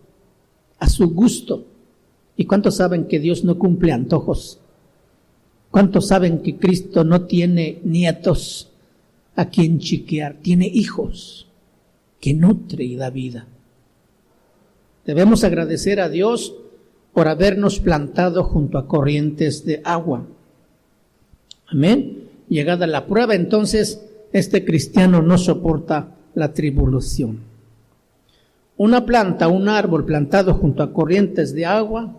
a su gusto. ¿Y cuántos saben que Dios no cumple antojos? ¿Cuántos saben que Cristo no tiene nietos a quien chiquear? Tiene hijos que nutre y da vida. Debemos agradecer a Dios por habernos plantado junto a corrientes de agua. Amén. Llegada la prueba, entonces, este cristiano no soporta la tribulación. Una planta, un árbol plantado junto a corrientes de agua,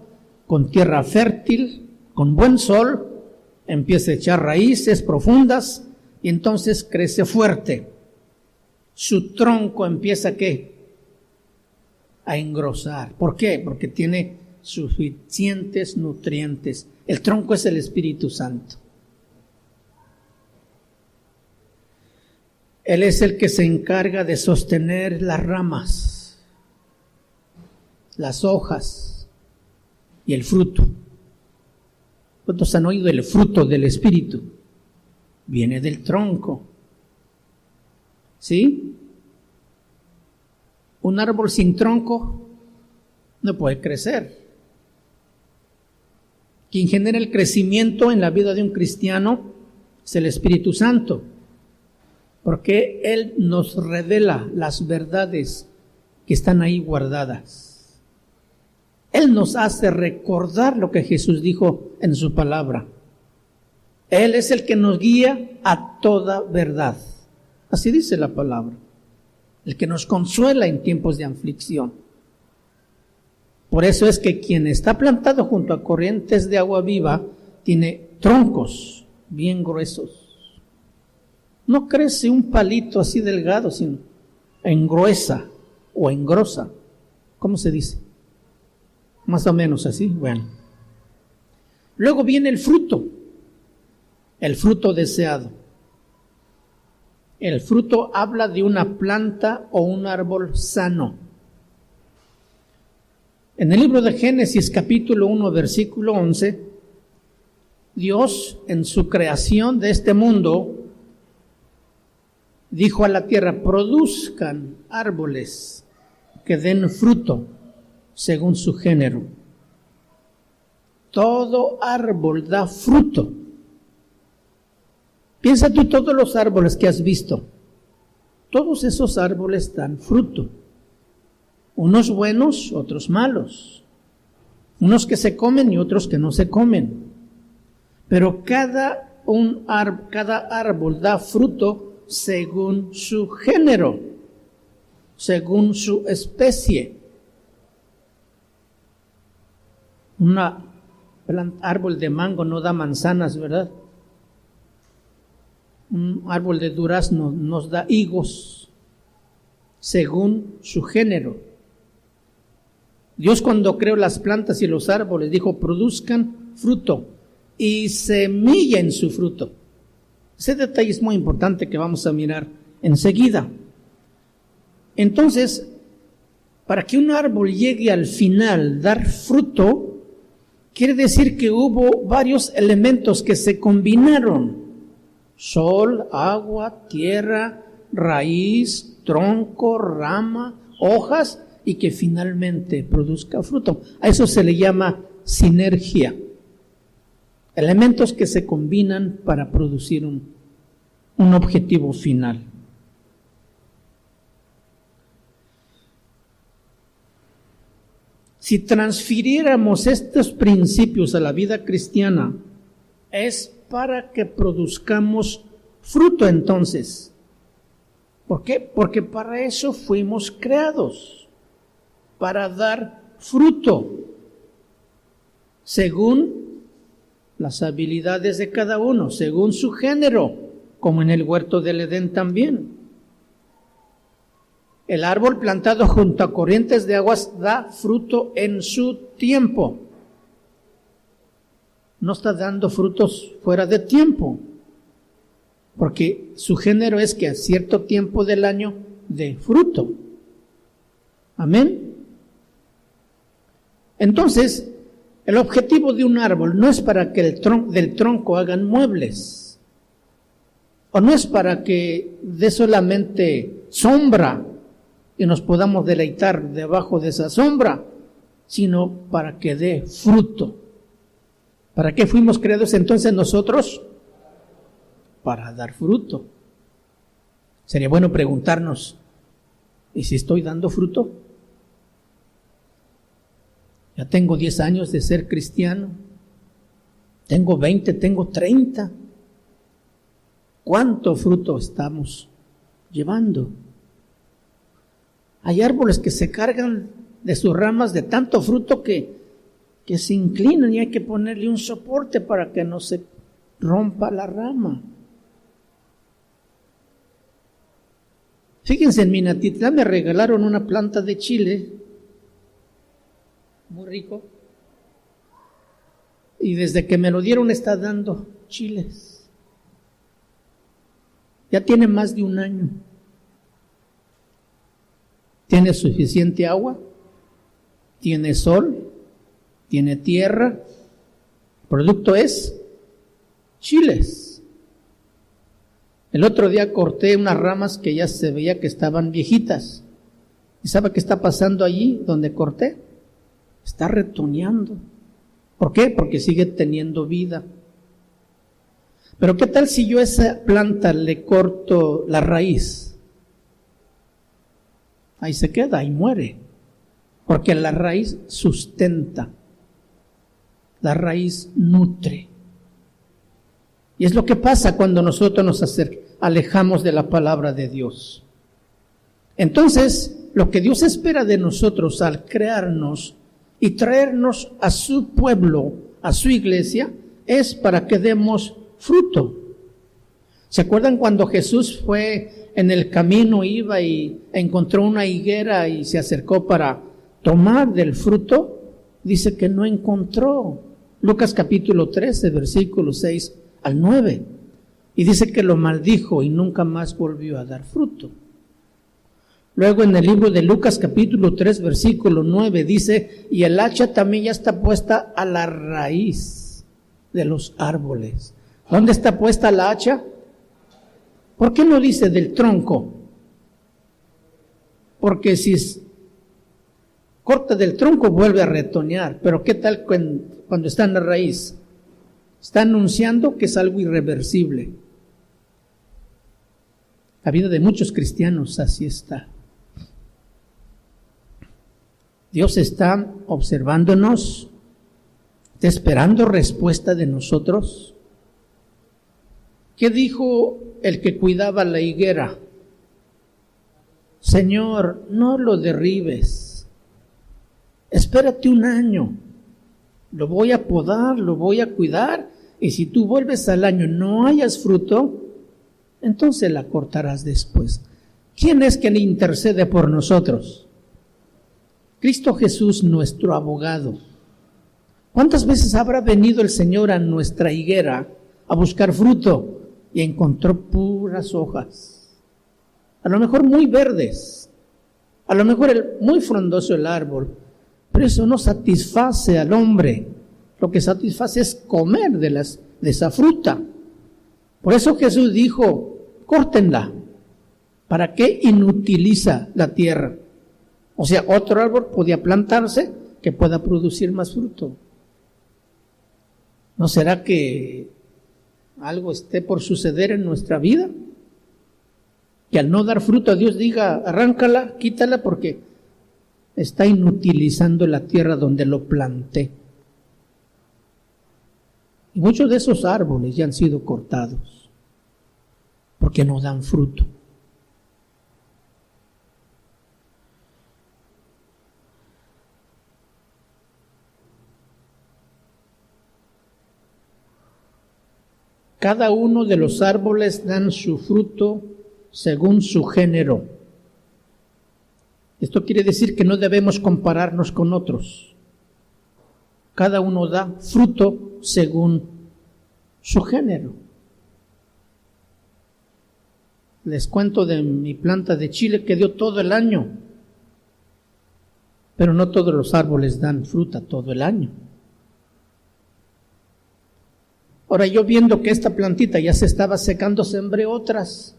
con tierra fértil, con buen sol, empieza a echar raíces profundas y entonces crece fuerte. Su tronco empieza ¿qué? A engrosar. ¿Por qué? Porque tiene suficientes nutrientes. El tronco es el Espíritu Santo. Él es el que se encarga de sostener las ramas, las hojas y el fruto. ¿Cuántos han oído el fruto del Espíritu? Viene del tronco. ¿Sí? Un árbol sin tronco no puede crecer. Quien genera el crecimiento en la vida de un cristiano es el Espíritu Santo, porque Él nos revela las verdades que están ahí guardadas. Él nos hace recordar lo que Jesús dijo en su palabra. Él es el que nos guía a toda verdad. Así dice la palabra. El que nos consuela en tiempos de aflicción. Por eso es que quien está plantado junto a corrientes de agua viva tiene troncos bien gruesos. No crece un palito así delgado, sino engruesa o engrosa. ¿Cómo se dice? Más o menos así. Bueno. Luego viene el fruto deseado. El fruto habla de una planta o un árbol sano. En el libro de Génesis, capítulo 1, versículo 11, Dios, en su creación de este mundo, dijo a la tierra: produzcan árboles que den fruto según su género. Todo árbol da fruto. Piensa tú todos los árboles que has visto. Todos esos árboles dan fruto. Unos buenos, otros malos. Unos que se comen y otros que no se comen. Pero cada árbol da fruto según su género, según su especie. Un árbol de mango no da manzanas, ¿verdad? Un árbol de durazno nos da higos, según su género. Dios, cuando creó las plantas y los árboles, dijo: produzcan fruto y semilla en su fruto. Ese detalle es muy importante que vamos a mirar enseguida. Entonces, para que un árbol llegue al final dar fruto, quiere decir que hubo varios elementos que se combinaron: sol, agua, tierra, raíz, tronco, rama, hojas, y que finalmente produzca fruto. A eso se le llama sinergia. Elementos que se combinan para producir un objetivo final. Si transfiriéramos estos principios a la vida cristiana, es para que produzcamos fruto entonces. ¿Por qué? Porque para eso fuimos creados, para dar fruto. según las habilidades de cada uno, según su género, como en el huerto del Edén también. El árbol plantado junto a corrientes de aguas da fruto en su tiempo. No está dando frutos fuera de tiempo, porque su género es que a cierto tiempo del año dé fruto. Amén. Entonces, el objetivo de un árbol no es para que del tronco hagan muebles, o no es para que dé solamente sombra y nos podamos deleitar debajo de esa sombra, sino para que dé fruto. ¿Para qué fuimos creados entonces nosotros? Para dar fruto. Sería bueno preguntarnos, ¿y si estoy dando fruto? Ya tengo 10 años de ser cristiano, tengo 20, tengo 30. ¿Cuánto fruto estamos llevando? Hay árboles que se cargan de sus ramas de tanto fruto que se inclinan y hay que ponerle un soporte para que no se rompa la rama. Fíjense, en Minatitlán me regalaron una planta de chile, muy rico, y desde que me lo dieron está dando chiles. Ya tiene más de un año. Tiene suficiente agua, tiene sol, tiene tierra. El producto es chiles. El otro día corté unas ramas que ya se veía que estaban viejitas. ¿Y sabe qué está pasando allí donde corté? Está retoñando. ¿Por qué? Porque sigue teniendo vida. Pero ¿qué tal si yo a esa planta le corto la raíz? Ahí se queda, ahí muere. Porque la raíz sustenta. La raíz nutre. Y es lo que pasa cuando nosotros nos alejamos de la palabra de Dios. Entonces, lo que Dios espera de nosotros al crearnos y traernos a su pueblo, a su iglesia, es para que demos fruto. ¿Se acuerdan cuando Jesús fue en el camino, iba y encontró una higuera y se acercó para tomar del fruto? Dice que no encontró. Lucas capítulo 13, versículos 6 al 9. Y dice que lo maldijo y nunca más volvió a dar fruto. Luego en el libro de Lucas capítulo 3, versículo 9 dice, y el hacha también ya está puesta a la raíz de los árboles. ¿Dónde está puesta la hacha? ¿Por qué no dice del tronco? Porque si corta del tronco vuelve a retoñar, pero ¿qué tal cuando está en la raíz? Está anunciando que es algo irreversible. La vida de muchos cristianos así está. Dios está observándonos, está esperando respuesta de nosotros. ¿Qué dijo el que cuidaba la higuera? Señor, no lo derribes. Espérate un año. Lo voy a podar, lo voy a cuidar, y si tú vuelves al año y no hayas fruto, entonces la cortarás después. ¿Quién es quien intercede por nosotros? Cristo Jesús, nuestro abogado. ¿Cuántas veces habrá venido el Señor a nuestra higuera a buscar fruto y encontró puras hojas? A lo mejor muy verdes, a lo mejor muy frondoso el árbol, pero eso no satisface al hombre. Lo que satisface es comer de esa fruta. Por eso Jesús dijo, córtenla. ¿Para qué inutiliza la tierra? O sea, otro árbol podía plantarse que pueda producir más fruto. ¿No será que algo esté por suceder en nuestra vida? Que al no dar fruto Dios diga, arráncala, quítala porque está inutilizando la tierra donde lo planté. Y muchos de esos árboles ya han sido cortados porque no dan fruto. Cada uno de los árboles dan su fruto según su género. Esto quiere decir que no debemos compararnos con otros. Cada uno da fruto según su género. Les cuento de mi planta de chile que dio todo el año, pero no todos los árboles dan fruta todo el año. Ahora yo viendo que esta plantita ya se estaba secando, sembré otras,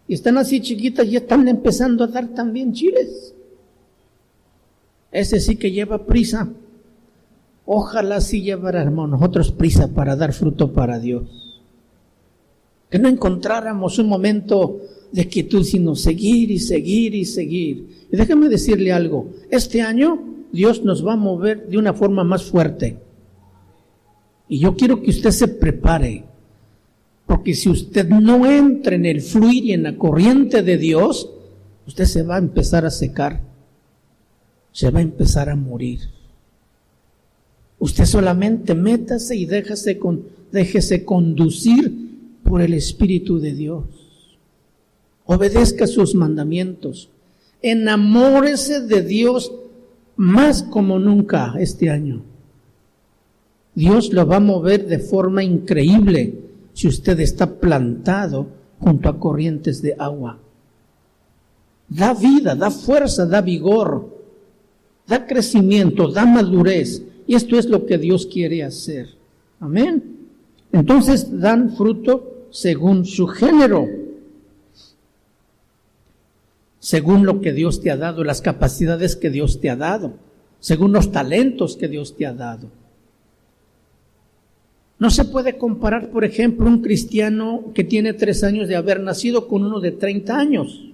y están así chiquitas y ya están empezando a dar también chiles. Ese sí que lleva prisa. Ojalá sí lleváramos nosotros prisa para dar fruto para Dios. Que no encontráramos un momento de quietud, sino seguir y seguir y seguir. Y déjame decirle algo, este año Dios nos va a mover de una forma más fuerte. Y yo quiero que usted se prepare, porque si usted no entra en el fluir y en la corriente de Dios, usted se va a empezar a secar, se va a empezar a morir. Usted solamente métase y déjese conducir por el Espíritu de Dios. Obedezca sus mandamientos. Enamórese de Dios más como nunca este año. Dios lo va a mover de forma increíble si usted está plantado junto a corrientes de agua. Da vida, da fuerza, da vigor, da crecimiento, da madurez. Y esto es lo que Dios quiere hacer. Amén. Entonces dan fruto según su género, según lo que Dios te ha dado, las capacidades que Dios te ha dado, según los talentos que Dios te ha dado. No se puede comparar, por ejemplo, un cristiano que tiene 3 años de haber nacido con uno de 30 años.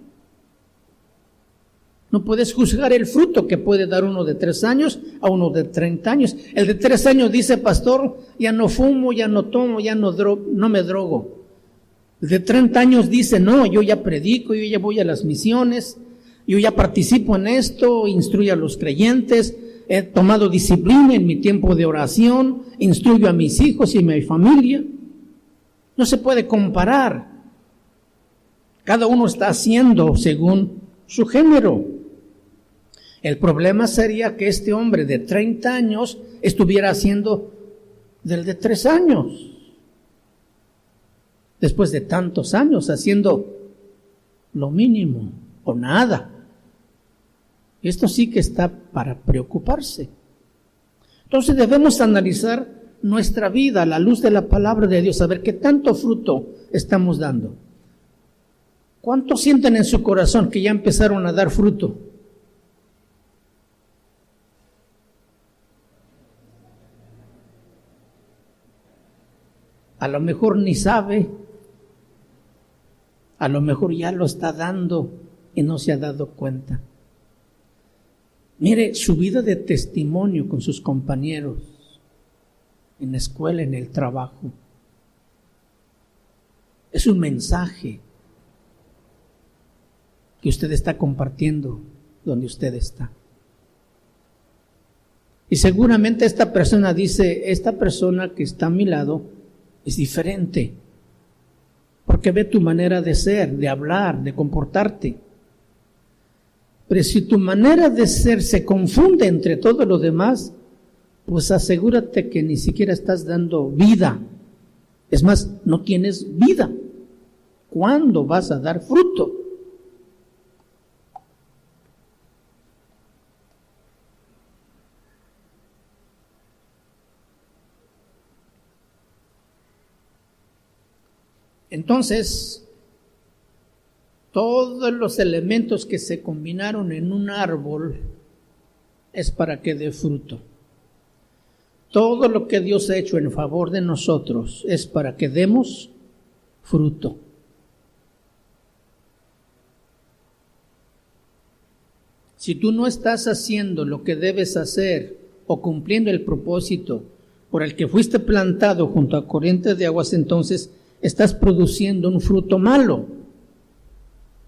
No puedes juzgar el fruto que puede dar uno de 3 años a uno de 30 años. El de 3 años dice, pastor, ya no fumo, ya no tomo, ya no me drogo. El de 30 años dice, no, yo ya predico, yo ya voy a las misiones, yo ya participo en esto, instruyo a los creyentes, he tomado disciplina en mi tiempo de oración, instruyo a mis hijos y a mi familia. No se puede comparar. Cada uno está haciendo según su género. El problema sería que este hombre de 30 años estuviera haciendo del de 3 años. Después de tantos años haciendo lo mínimo o nada. Esto sí que está para preocuparse. Entonces debemos analizar nuestra vida a la luz de la palabra de Dios, a ver qué tanto fruto estamos dando. ¿Cuántos sienten en su corazón que ya empezaron a dar fruto? A lo mejor ni sabe, a lo mejor ya lo está dando y no se ha dado cuenta. Mire, su vida de testimonio con sus compañeros, en la escuela, en el trabajo, es un mensaje que usted está compartiendo donde usted está. Y seguramente esta persona dice, esta persona que está a mi lado es diferente, porque ve tu manera de ser, de hablar, de comportarte. Pero si tu manera de ser se confunde entre todo lo demás, pues asegúrate que ni siquiera estás dando vida. Es más, no tienes vida. ¿Cuándo vas a dar fruto? Entonces, todos los elementos que se combinaron en un árbol es para que dé fruto. Todo lo que Dios ha hecho en favor de nosotros es para que demos fruto. Si tú no estás haciendo lo que debes hacer o cumpliendo el propósito por el que fuiste plantado junto a corrientes de aguas, entonces estás produciendo un fruto malo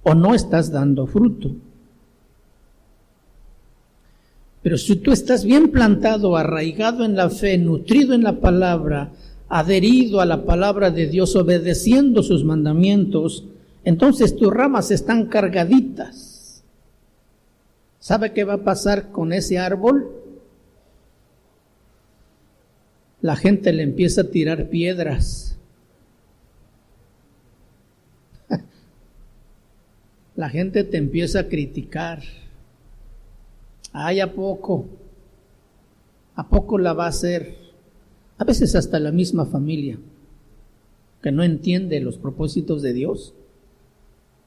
o no estás dando fruto. Pero si tú estás bien plantado, arraigado en la fe, nutrido en la palabra, adherido a la palabra de Dios, obedeciendo sus mandamientos, entonces tus ramas están cargaditas. ¿Sabe qué va a pasar con ese árbol? La gente le empieza a tirar piedras. La gente te empieza a criticar. Ay, ¿a poco? ¿A poco la va a hacer? A veces hasta la misma familia, que no entiende los propósitos de Dios,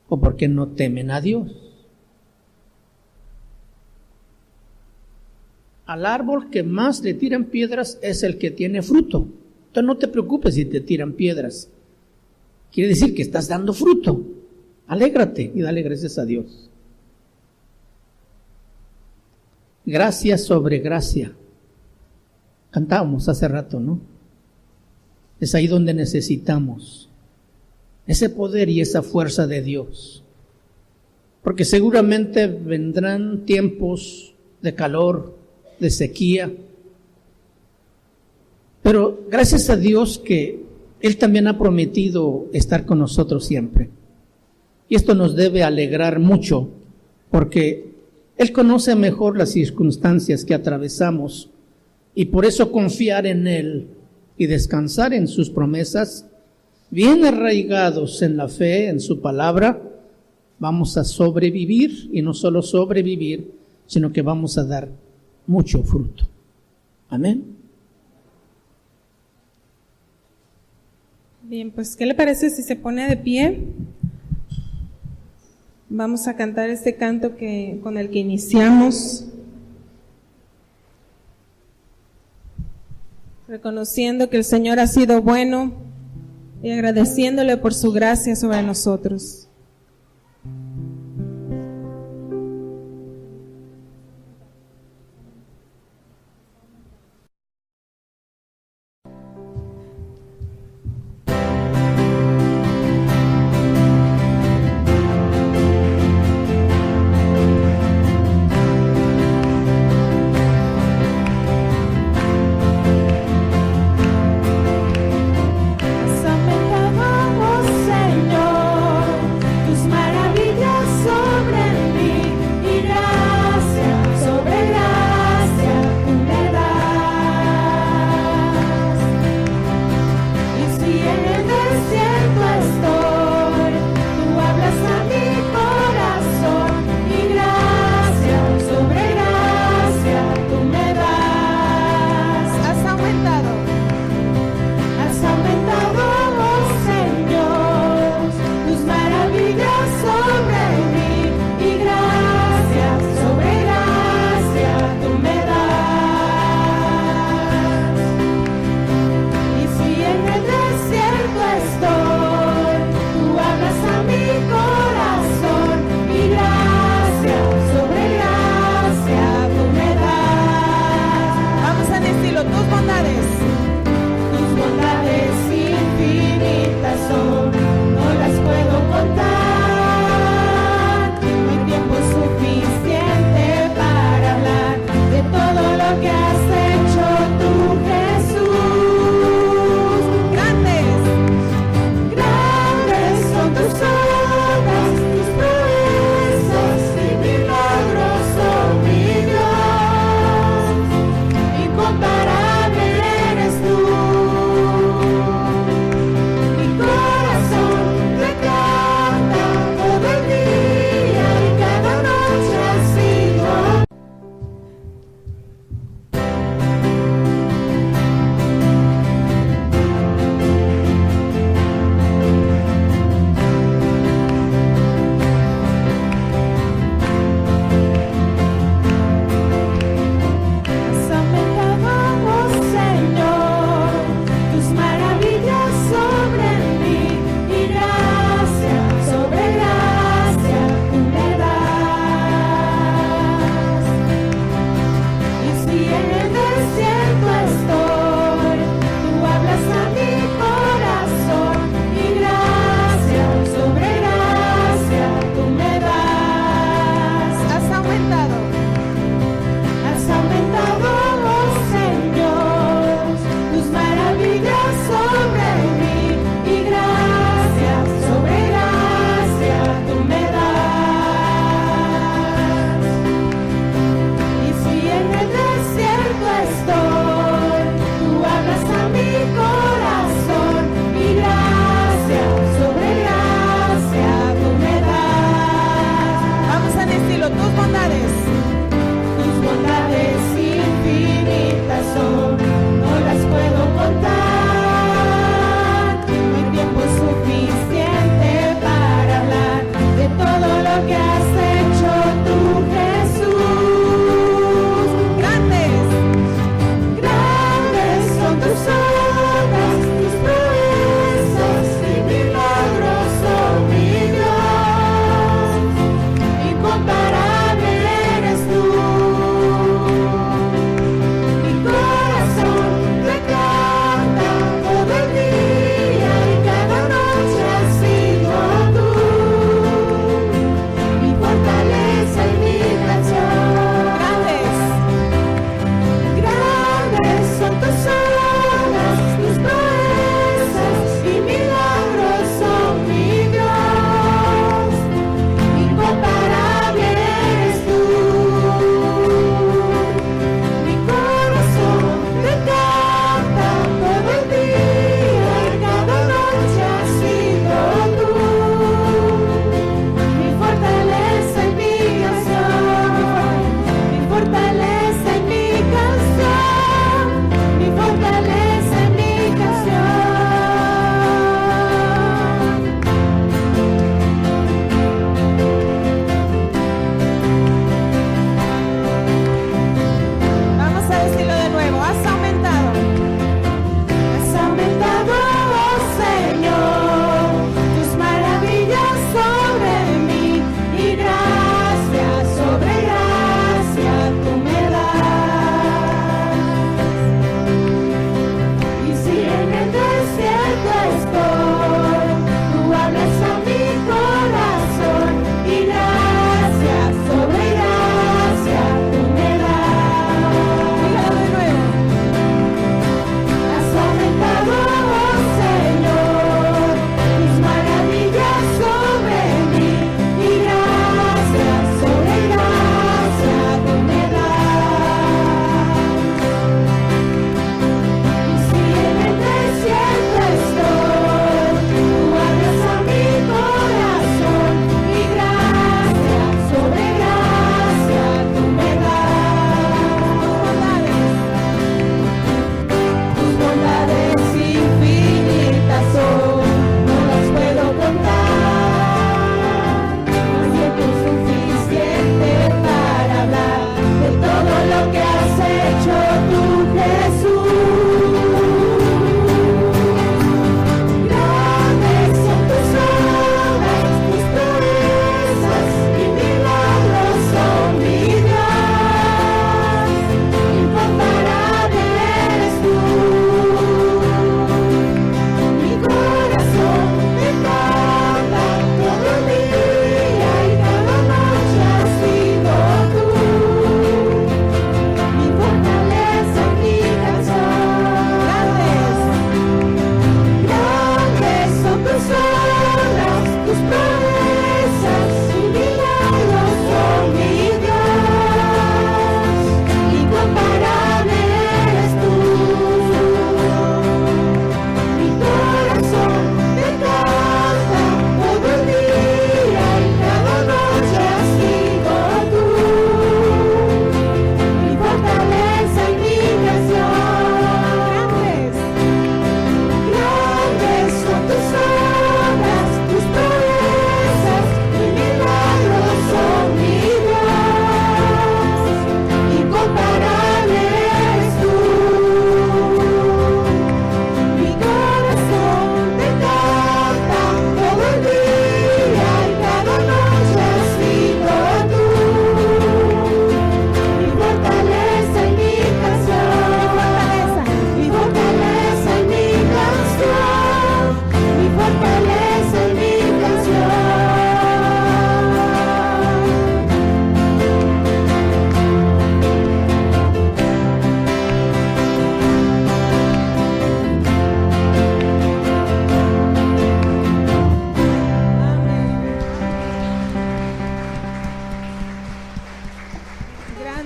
o porque no temen a Dios. Al árbol que más le tiran piedras es el que tiene fruto. Entonces no te preocupes si te tiran piedras. Quiere decir que estás dando fruto. Alégrate y dale gracias a Dios. Gracia sobre gracia. Cantábamos hace rato, ¿no? Es ahí donde necesitamos ese poder y esa fuerza de Dios. Porque seguramente vendrán tiempos de calor, de sequía. Pero gracias a Dios que Él también ha prometido estar con nosotros siempre. Y esto nos debe alegrar mucho, porque Él conoce mejor las circunstancias que atravesamos, y por eso confiar en Él y descansar en sus promesas, bien arraigados en la fe, en su palabra, vamos a sobrevivir, y no solo sobrevivir, sino que vamos a dar mucho fruto. Amén. Bien, pues ¿qué le parece si se pone de pie? Vamos a cantar este canto con el que iniciamos, reconociendo que el Señor ha sido bueno y agradeciéndole por su gracia sobre nosotros. Has aumentado, oh Señor,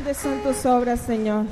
Grandes son tus obras, Señor.